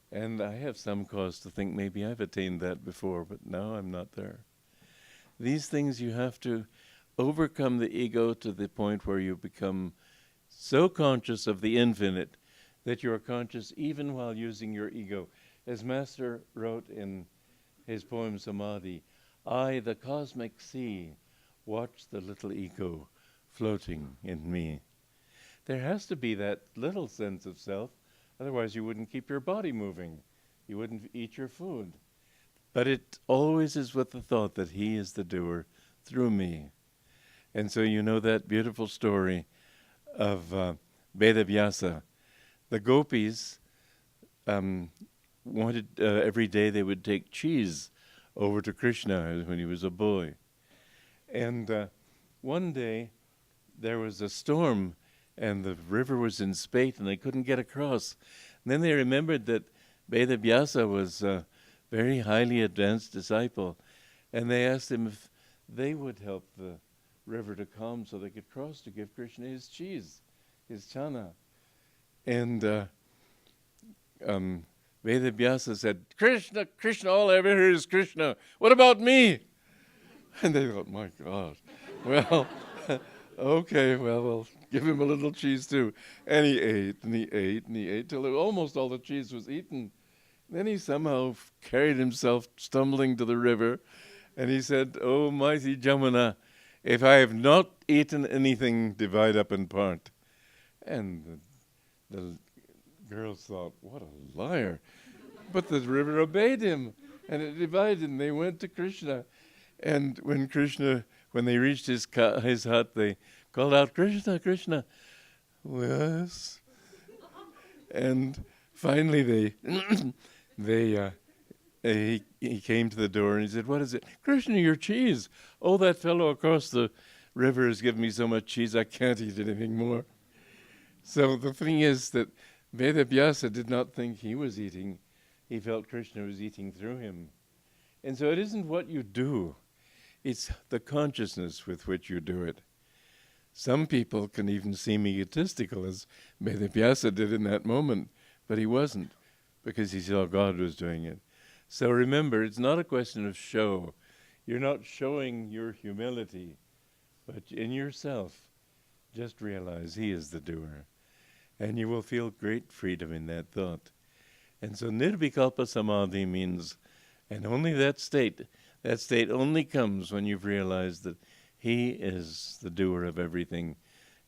And I have some cause to think maybe I've attained that before, but now I'm not there. These things you have to overcome the ego to the point where you become so conscious of the infinite that you are conscious even while using your ego. As Master wrote in his poem Samadhi, I, the cosmic sea, watch the little ego floating in me. There has to be that little sense of self, otherwise you wouldn't keep your body moving. You wouldn't eat your food. But it always is with the thought that he is the doer through me. And so you know that beautiful story of Vedavyasa. The gopis wanted, every day they would take cheese over to Krishna when he was a boy. And one day there was a storm and the river was in spate and they couldn't get across. And then they remembered that Vedavyasa was a very highly advanced disciple, and they asked him if they would help the river to calm so they could cross to give Krishna his cheese, his chana. And Vedavyasa said, Krishna, Krishna, all I ever hear is Krishna. What about me? And they thought, my God. Well, okay, well, we'll give him a little cheese too. And he ate, and he ate, and he ate, till almost all the cheese was eaten. Then he somehow carried himself stumbling to the river, and he said, "Oh, mighty Jamuna, if I have not eaten anything, divide up and part." And the girls thought, what a liar. But the river obeyed him, and it divided, and they went to Krishna. And when they reached his hut, they called out, Krishna, Krishna. Yes. And finally he came to the door and he said, what is it? Krishna, your cheese. Oh, that fellow across the river has given me so much cheese I can't eat anything more. So the thing is that Vedavyasa did not think he was eating. He felt Krishna was eating through him. And so it isn't what you do. It's the consciousness with which you do it. Some people can even seem egotistical, as Vedavyasa did in that moment, but he wasn't, because he saw God was doing it. So remember, it's not a question of show. You're not showing your humility, but in yourself, just realize he is the doer. And you will feel great freedom in that thought. And so nirvikalpa samadhi means, and only that state only comes when you've realized that he is the doer of everything.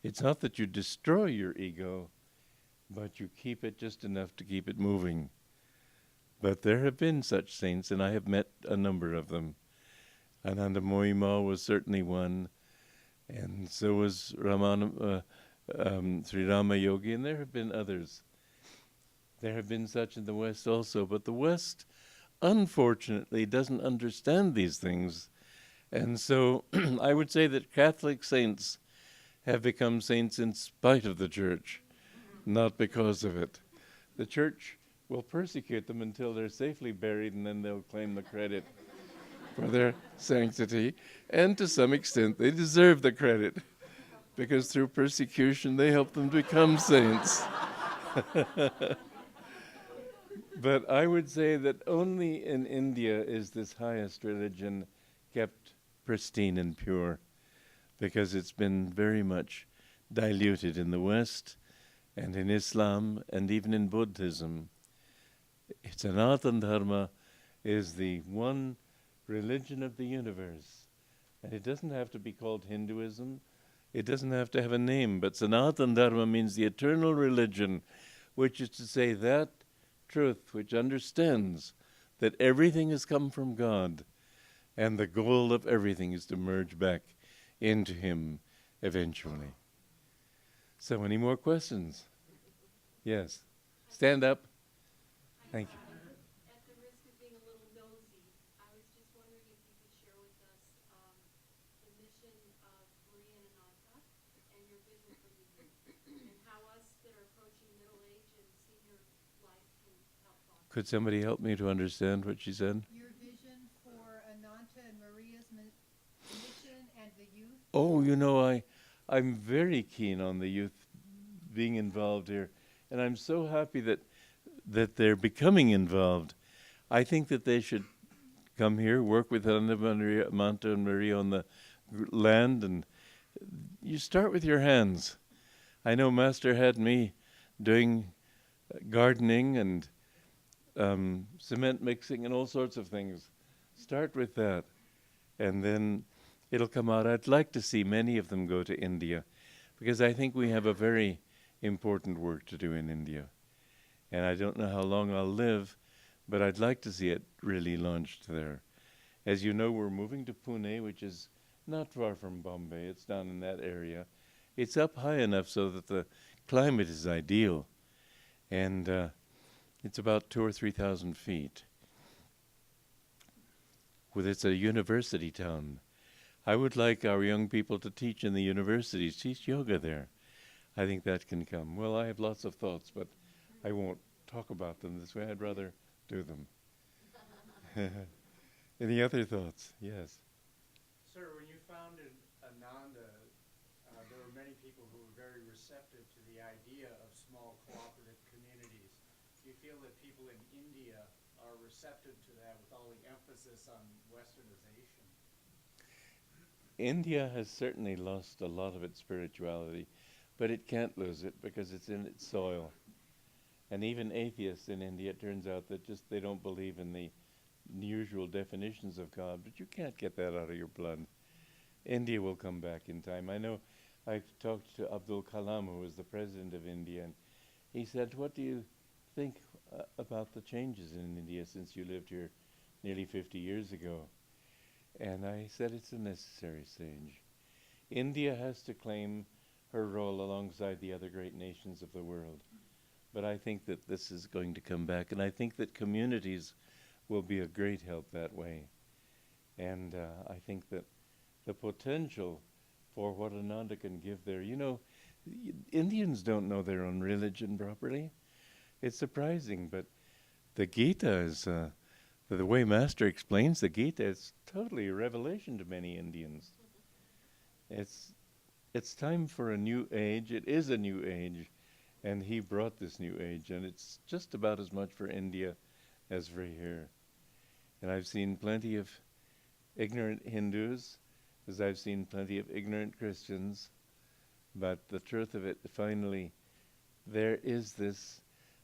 It's not that you destroy your ego, but you keep it just enough to keep it moving. But there have been such saints, and I have met a number of them. Ananda Moyima was certainly one, and so was Sri Rama Yogi, and there have been others. There have been such in the West also, but the West, unfortunately, doesn't understand these things. And so I would say that Catholic saints have become saints in spite of the Church, not because of it. The Church will persecute them until they're safely buried, and then they'll claim the credit for their sanctity. And to some extent, they deserve the credit, because through persecution, they help them become saints. But I would say that only in India is this highest religion kept pristine and pure, because it's been very much diluted in the West and in Islam and even in Buddhism. Sanatana Dharma is the one religion of the universe. And it doesn't have to be called Hinduism. It doesn't have to have a name, but Sanatana Dharma means the eternal religion, which is to say that truth which understands that everything has come from God, and the goal of everything is to merge back into him eventually. So any more questions? Yes. Stand up. Thank you. At the risk of being a little nosy, I was just wondering if you could share with us the mission of Kriyananda and your vision for the youth, and how us that are approaching middle age and senior life can help foster. Could somebody help me to understand what she said? Your vision for Ananta and Maria's mission and the youth? Oh, I'm very keen on the youth being involved here, and I'm so happy that they're becoming involved. I think that they should come here, work with Manta and Maria on the land, and you start with your hands. I know Master had me doing gardening and cement mixing and all sorts of things. Start with that, and then it'll come out. I'd like to see many of them go to India, because I think we have a very important work to do in India. And I don't know how long I'll live, but I'd like to see it really launched there. As you know, we're moving to Pune, which is not far from Bombay. It's down in that area. It's up high enough so that the climate is ideal. And it's about 2,000 or 3,000 feet. It's a university town. I would like our young people to teach in the universities, teach yoga there. I think that can come. Well, I have lots of thoughts, but I won't talk about them this way. I'd rather do them. Any other thoughts? Yes. Sir, receptive to the idea of small cooperative communities. Do you feel that people in India are receptive to that with all the emphasis on westernization? India has certainly lost a lot of its spirituality, but it can't lose it because it's in its soil. And even atheists in India, it turns out that just they don't believe in the usual definitions of God, but you can't get that out of your blood. India will come back in time. I know I've talked to Abdul Kalam, who was the president of India, and he said, what do you think about the changes in India since you lived here nearly 50 years ago? And I said, it's a necessary change. India has to claim her role alongside the other great nations of the world. But I think that this is going to come back, and I think that communities will be a great help that way. And I think that the potential for what Ananda can give there, you know, Indians don't know their own religion properly. It's surprising, but the Gita is, the way Master explains the Gita, it's totally a revelation to many Indians. It's time for a new age. It is a new age, and he brought this new age, and it's just about as much for India as for here. And I've seen plenty of ignorant Hindus, as I've seen plenty of ignorant Christians, but the truth of it, finally, there is this.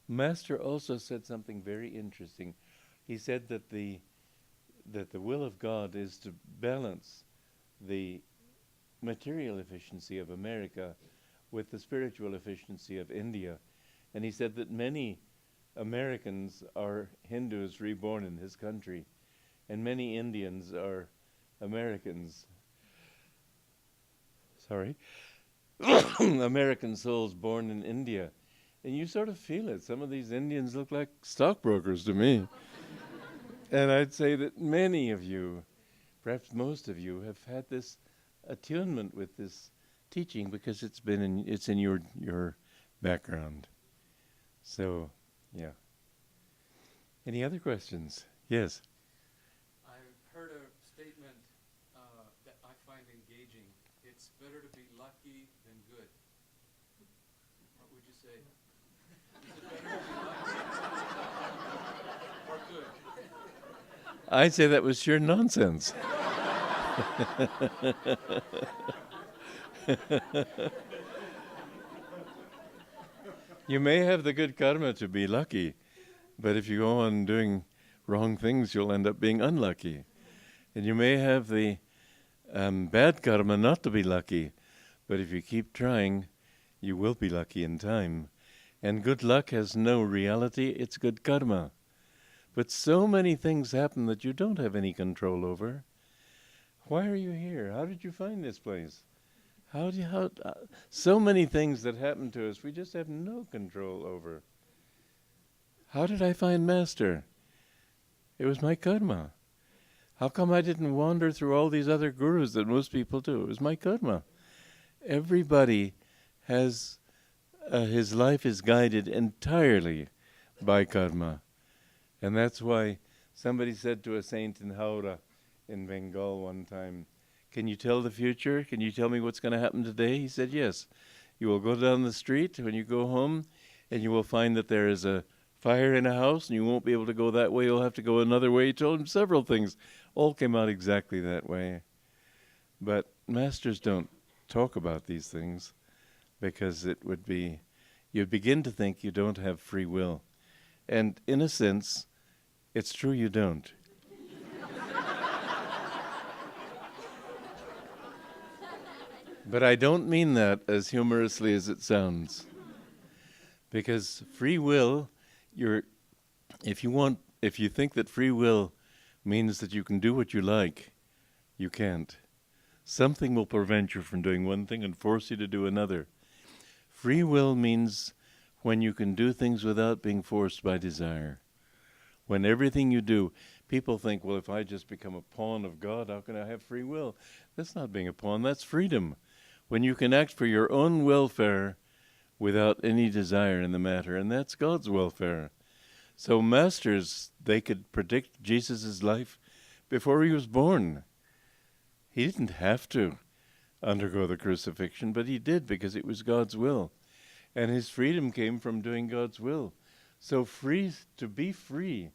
Master also said something very interesting. He said that the will of God is to balance the material efficiency of America with the spiritual efficiency of India. And he said that many Americans are Hindus reborn in his country, and many Indians are Americans. American souls born in India. And you sort of feel it. Some of these Indians look like stockbrokers to me. And I'd say that many of you, perhaps most of you, have had this attunement with this teaching because it's in your background. So, yeah. Any other questions? Yes. I've heard a statement that I find engaging. It's better to be lucky than good. What would you say? Is it better to be lucky or good? I'd say that was sheer nonsense. You may have the good karma to be lucky, but if you go on doing wrong things, you'll end up being unlucky. And you may have the bad karma not to be lucky, but if you keep trying, you will be lucky in time. And good luck has no reality, it's good karma. But so many things happen that you don't have any control over. Why are you here? How did you find this place? So many things that happen to us we just have no control over. How did I find Master? It was my karma. How come I didn't wander through all these other gurus that most people do? It was my karma. Everybody has, his life is guided entirely by karma. And that's why somebody said to a saint in Howrah in Bengal one time, "Can you tell the future? Can you tell me what's going to happen today?" He said, "Yes. You will go down the street when you go home, and you will find that there is a fire in a house, and you won't be able to go that way. You'll have to go another way." He told him several things. All came out exactly that way. But masters don't talk about these things because it would be, you'd begin to think you don't have free will. And in a sense, it's true you don't. But I don't mean that as humorously as it sounds. Because free will, if you think that free will means that you can do what you like, you can't. Something will prevent you from doing one thing and force you to do another. Free will means when you can do things without being forced by desire. When everything you do, people think, well, if I just become a pawn of God, how can I have free will? That's not being a pawn, that's freedom. When you can act for your own welfare without any desire in the matter, and that's God's welfare. So masters, they could predict Jesus' life before he was born. He didn't have to. undergo the crucifixion, but he did because it was God's will. And his freedom came from doing God's will. So to be free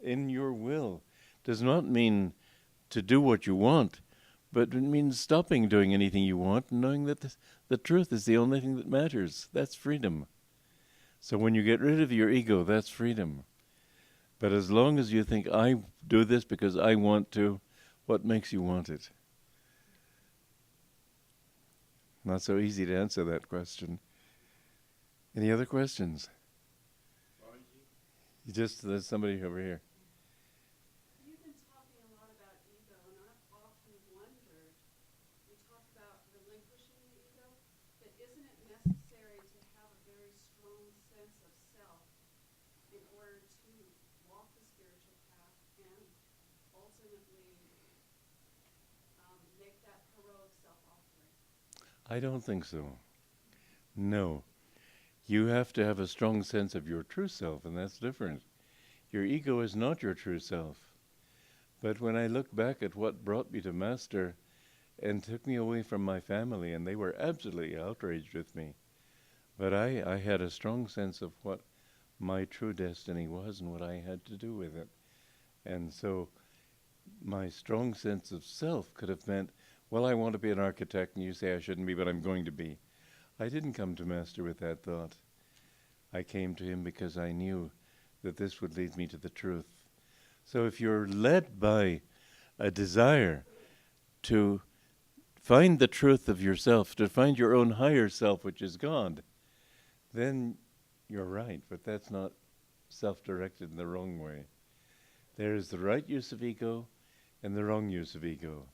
in your will does not mean to do what you want, but it means stopping doing anything you want and knowing that the truth is the only thing that matters. That's freedom. So when you get rid of your ego, that's freedom. But as long as you think, I do this because I want to, what makes you want it? Not so easy to answer that question. Any other questions? There's somebody over here. You've been talking a lot about ego, and I've often wondered, you talk about relinquishing the ego, but isn't it necessary to have a very strong sense of self in order to walk the spiritual path and ultimately make that heroic self-offering? I don't think so. No. You have to have a strong sense of your true self, and that's different. Your ego is not your true self. But when I look back at what brought me to Master and took me away from my family, and they were absolutely outraged with me, but I had a strong sense of what my true destiny was and what I had to do with it. And so my strong sense of self could have meant, well, I want to be an architect, and you say I shouldn't be, but I'm going to be. I didn't come to Master with that thought. I came to him because I knew that this would lead me to the truth. So if you're led by a desire to find the truth of yourself, to find your own higher self, which is God, then you're right, but that's not self-directed in the wrong way. There is the right use of ego and the wrong use of ego.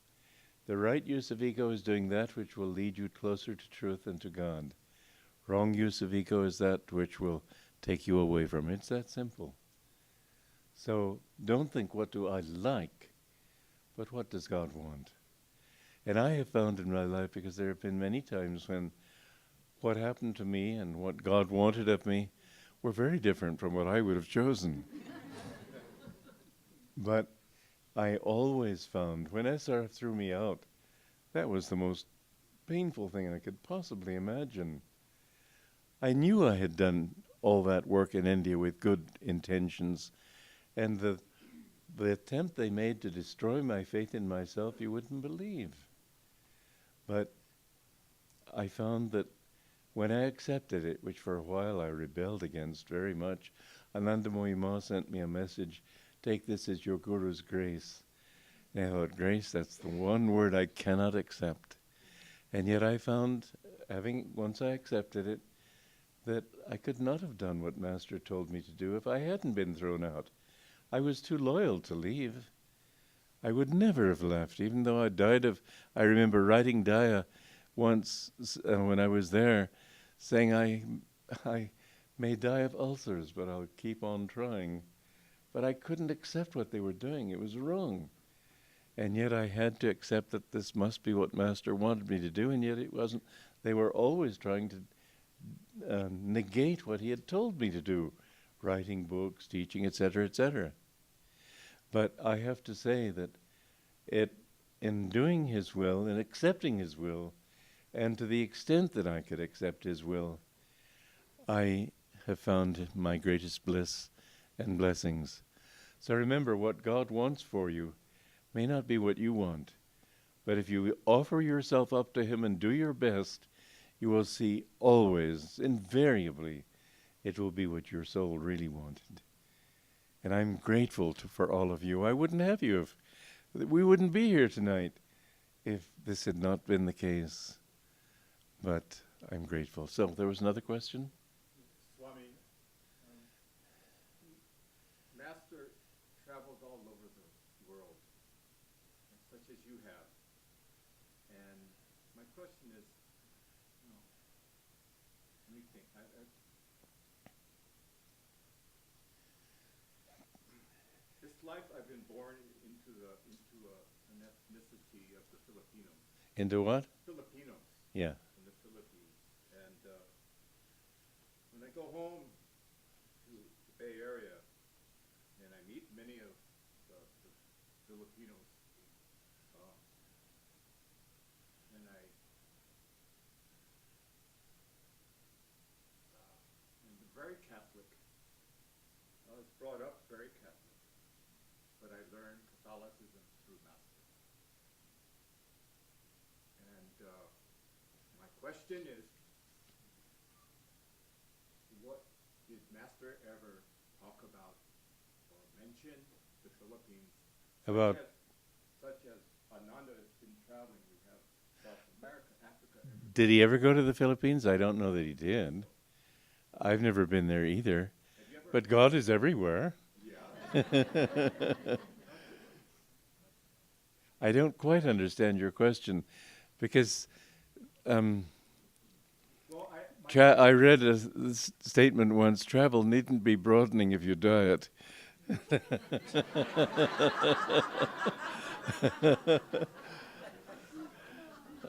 The right use of ego is doing that which will lead you closer to truth and to God. Wrong use of ego is that which will take you away from it. It's that simple. So don't think, what do I like, but what does God want? And I have found in my life, because there have been many times when what happened to me and what God wanted of me were very different from what I would have chosen. But I always found, when SR threw me out, that was the most painful thing I could possibly imagine. I knew I had done all that work in India with good intentions, and the attempt they made to destroy my faith in myself, you wouldn't believe. But I found that when I accepted it, which for a while I rebelled against very much, Anandamoyi Ma sent me a message, take this as your Guru's grace. And I thought, grace, that's the one word I cannot accept. And yet I found, once I accepted it, that I could not have done what Master told me to do if I hadn't been thrown out. I was too loyal to leave. I would never have left, even though I remember writing Daya once when I was there, saying I may die of ulcers, but I'll keep on trying. But I couldn't accept what they were doing. It was wrong. And yet I had to accept that this must be what Master wanted me to do, and yet it wasn't. They were always trying to negate what he had told me to do, writing books, teaching, etc., etc. But I have to say that in doing his will, in accepting his will, and to the extent that I could accept his will, I have found my greatest bliss and blessings. So remember, what God wants for you may not be what you want, but if you offer yourself up to him and do your best, you will see always, invariably, it will be what your soul really wanted. And I'm grateful for all of you. I wouldn't have you we wouldn't be here tonight if this had not been the case. But I'm grateful. So there was another question? Swami, Master traveled all over the world, such as you have. And my question is, let me think. This life I've been born into an ethnicity of the Filipinos. Into what? Filipinos. Yeah. In the Philippines. And when I go home to the Bay Area, and I meet many of the Filipinos, and I learned Catholicism through Master. And my question is, what did Master ever talk about or mention the Philippines? About Such as Ananda has been traveling. We have South America, Africa. did he ever go to the Philippines? I don't know that he did. I've never been there either. But God is everywhere. Yeah. I don't quite understand your question because Well, I read a statement once, travel needn't be broadening if you diet.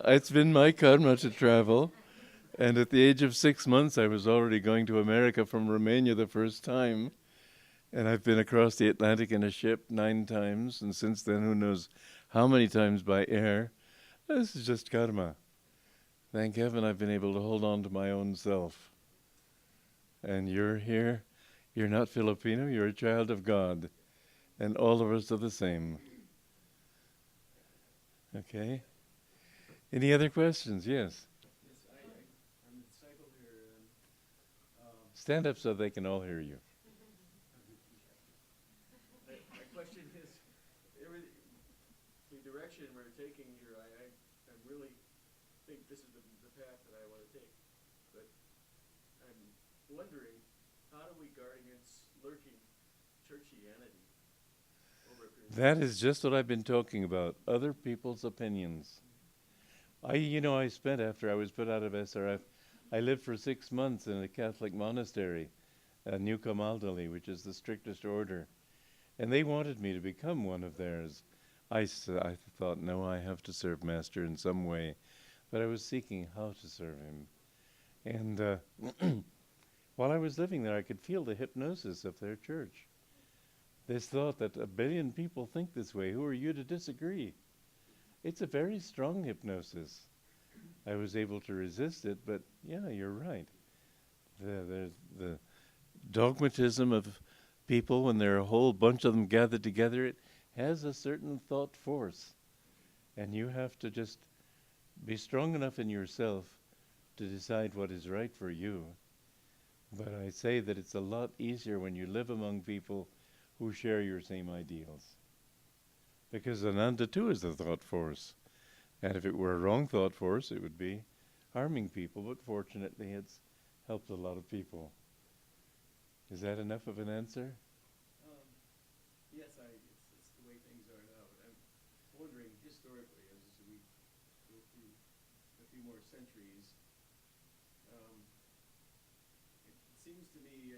It's been my karma to travel, and at the age of 6 months I was already going to America from Romania the first time, and I've been across the Atlantic in a ship 9 times, and since then who knows how many times by air. This is just karma. Thank heaven I've been able to hold on to my own self. And you're here, you're not Filipino, you're a child of God, and all of us are the same. Okay? Any other questions? Yes. Yes, I'm a disciple here, and Stand up so they can all hear you. My question is, the direction we're taking here, I really think this is the path that I want to take. But I'm wondering, how do we guard against lurking churchianity over a period of That is just what I've been talking about, other people's opinions. I spent, after I was put out of SRF, I lived for 6 months in a Catholic monastery, New Camaldoli, which is the strictest order. And they wanted me to become one of theirs. I thought, no, I have to serve Master in some way. But I was seeking how to serve him. And while I was living there, I could feel the hypnosis of their church. This thought that 1 billion people think this way. Who are you to disagree? It's a very strong hypnosis. I was able to resist it, but yeah, you're right. The dogmatism of people, when there are a whole bunch of them gathered together, it has a certain thought force. And you have to just be strong enough in yourself to decide what is right for you. But I say that it's a lot easier when you live among people who share your same ideals. Because Ananda too is the thought force. And if it were a wrong thought force, it would be harming people. But fortunately, it's helped a lot of people. Is that enough of an answer? Yes, it's the way things are now. But I'm wondering, historically, as we go through a few more centuries, it seems to me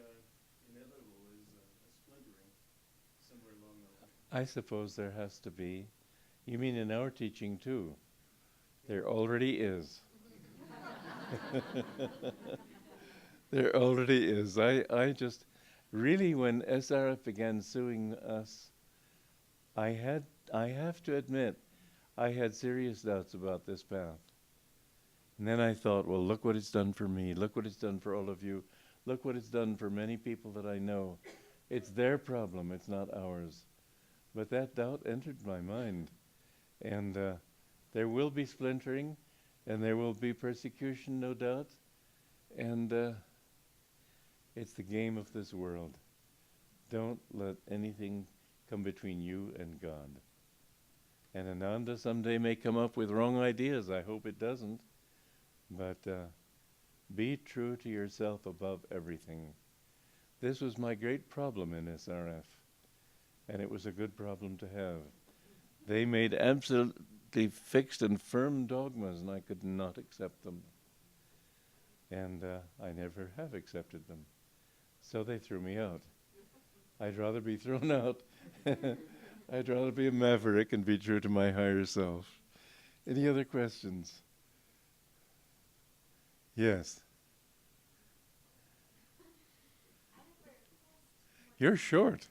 inevitable is a splintering somewhere along the line. I suppose there has to be. You mean in our teaching too? There already is. There already is. I just, really, when SRF began suing us, I have to admit, I had serious doubts about this path. And then I thought, well, look what it's done for me. Look what it's done for all of you. Look what it's done for many people that I know. It's their problem, it's not ours. But that doubt entered my mind. And there will be splintering, and there will be persecution, no doubt. And it's the game of this world. Don't let anything come between you and God. And Ananda someday may come up with wrong ideas. I hope it doesn't. But be true to yourself above everything. This was my great problem in SRF. And it was a good problem to have. They made absolutely fixed and firm dogmas, and I could not accept them. And I never have accepted them. So they threw me out. I'd rather be thrown out. I'd rather be a maverick and be true to my higher self. Any other questions? Yes. You're short.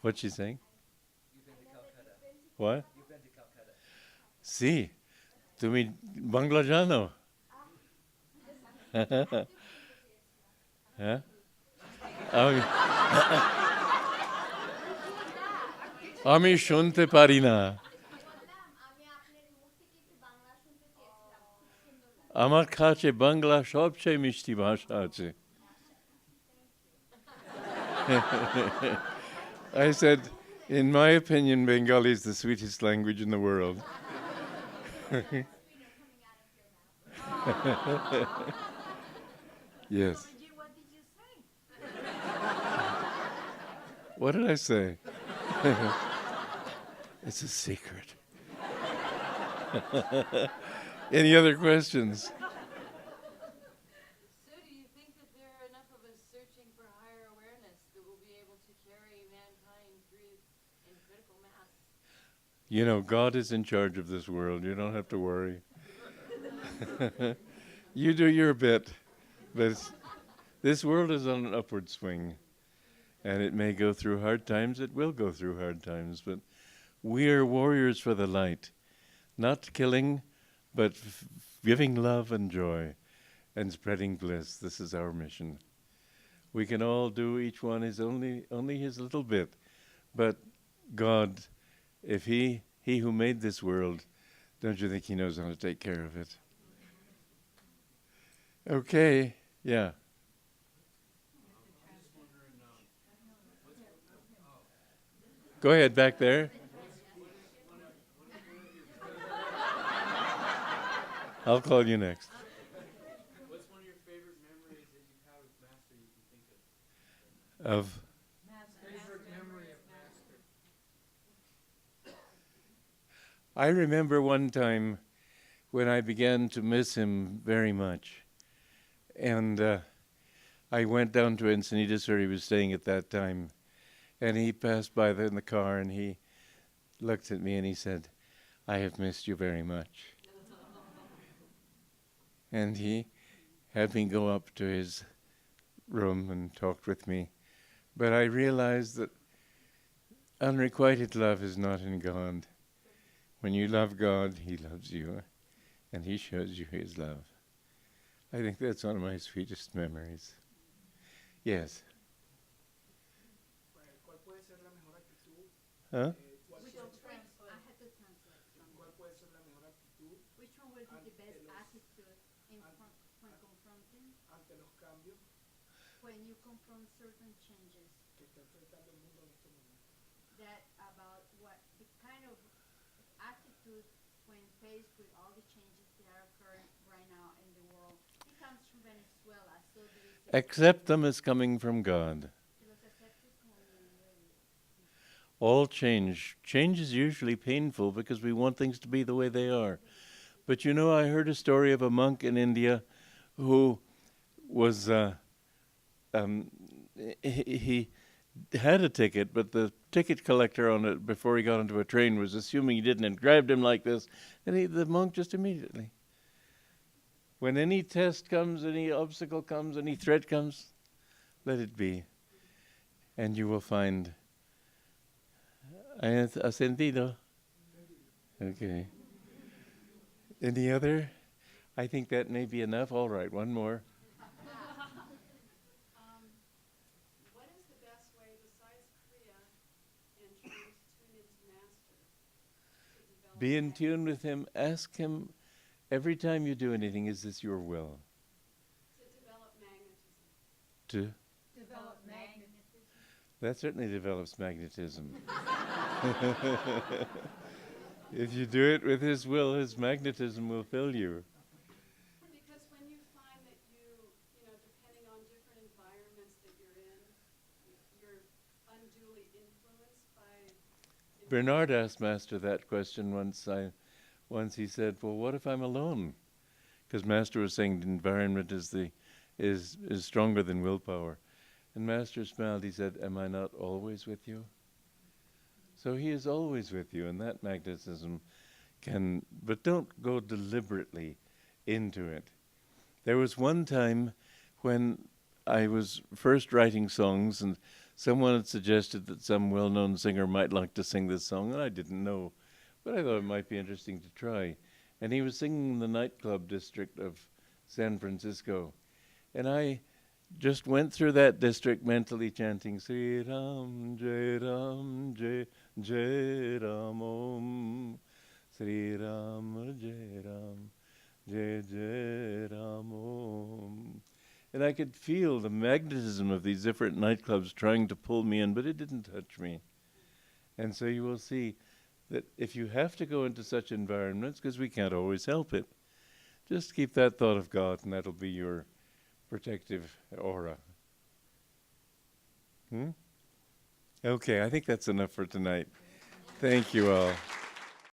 What's she saying? You've been to Calcutta. What? You've been to Calcutta. See, তুমি বাংলা জানো? হ্যাঁ আমি আমি শুনতে পারি না। আমার কাছে বাংলা সবচেয়ে মিষ্টি ভাষা আছে। I said, in my opinion, Bengali is the sweetest language in the world. Yes. What did you say? What did I say? It's a secret. Any other questions? So do you think that there are enough of us searching for higher awareness that will be able to carry mankind through in critical mass? You know, God is in charge of this world. You don't have to worry. You do your bit. But this world is on an upward swing. And it may go through hard times. It will go through hard times. But we are warriors for the light. Not killing, but giving love and joy and spreading bliss. This is our mission. We can all do, each one is only his little bit. But God, if he who made this world, don't you think he knows how to take care of it? Okay, yeah. Go ahead, back there. I'll call you next. What's one of your favorite memories that you've had with Master you can think of? Of Favorite memory of Master. I remember one time when I began to miss him very much. And I went down to Encinitas, where he was staying at that time. And he passed by in the car, and he looked at me and he said, I have missed you very much. And he had me go up to his room and talked with me. But I realized that unrequited love is not in God. When you love God, he loves you, and he shows you his love. I think that's one of my sweetest memories. Yes. ¿Cuál puede ser la mejor actitud? Huh? ¿Cuál Which puede- one, I had to translate. ¿Cuál puede ser la mejor actitud Which one will be the best attitude in when confronting, ante los cambios when you confront certain changes, que está enfrentando el mundo en este momento? that about what the kind of attitude when faced with all the changes that are occurring right now in the world. It comes from Venezuela, so there is a Accept them as coming from God. que los aceptes como vienen de Dios. All change. Change is usually painful because we want things to be the way they are. But you know, I heard a story of a monk in India who was, he had a ticket, but the ticket collector on it before he got into a train was assuming he didn't and grabbed him like this, and the monk just immediately. When any test comes, any obstacle comes, any threat comes, let it be. And you will find ascendido. Okay. Any other? I think that may be enough. All right, one more. What is the best way, besides Kriya and trying to tune into Master, to develop Be in tune with him. Ask him every time you do anything, is this your will? to develop magnetism? To Develop magnetism. that certainly develops magnetism. If you do it with his will, his magnetism will fill you. Because when you find that you know, depending on different environments that you're in, you're unduly influenced by... Bernard asked Master that question once he said, well, what if I'm alone? Because Master was saying the environment is stronger than willpower. And Master smiled, he said, am I not always with you? So he is always with you, and that magnetism can, but don't go deliberately into it. There was one time when I was first writing songs, and someone had suggested that some well-known singer might like to sing this song, and I didn't know, but I thought it might be interesting to try. And he was singing in the nightclub district of San Francisco. And I just went through that district mentally chanting Sri Ram, Jai Ram, Jai Jai Ram Om. Sri Ram, Jai Ram, Jai Jai Ram Om. And I could feel the magnetism of these different nightclubs trying to pull me in, but it didn't touch me. And so you will see that if you have to go into such environments, because we can't always help it, just keep that thought of God, and that'll be your protective aura. Okay, I think that's enough for tonight. Thank you all.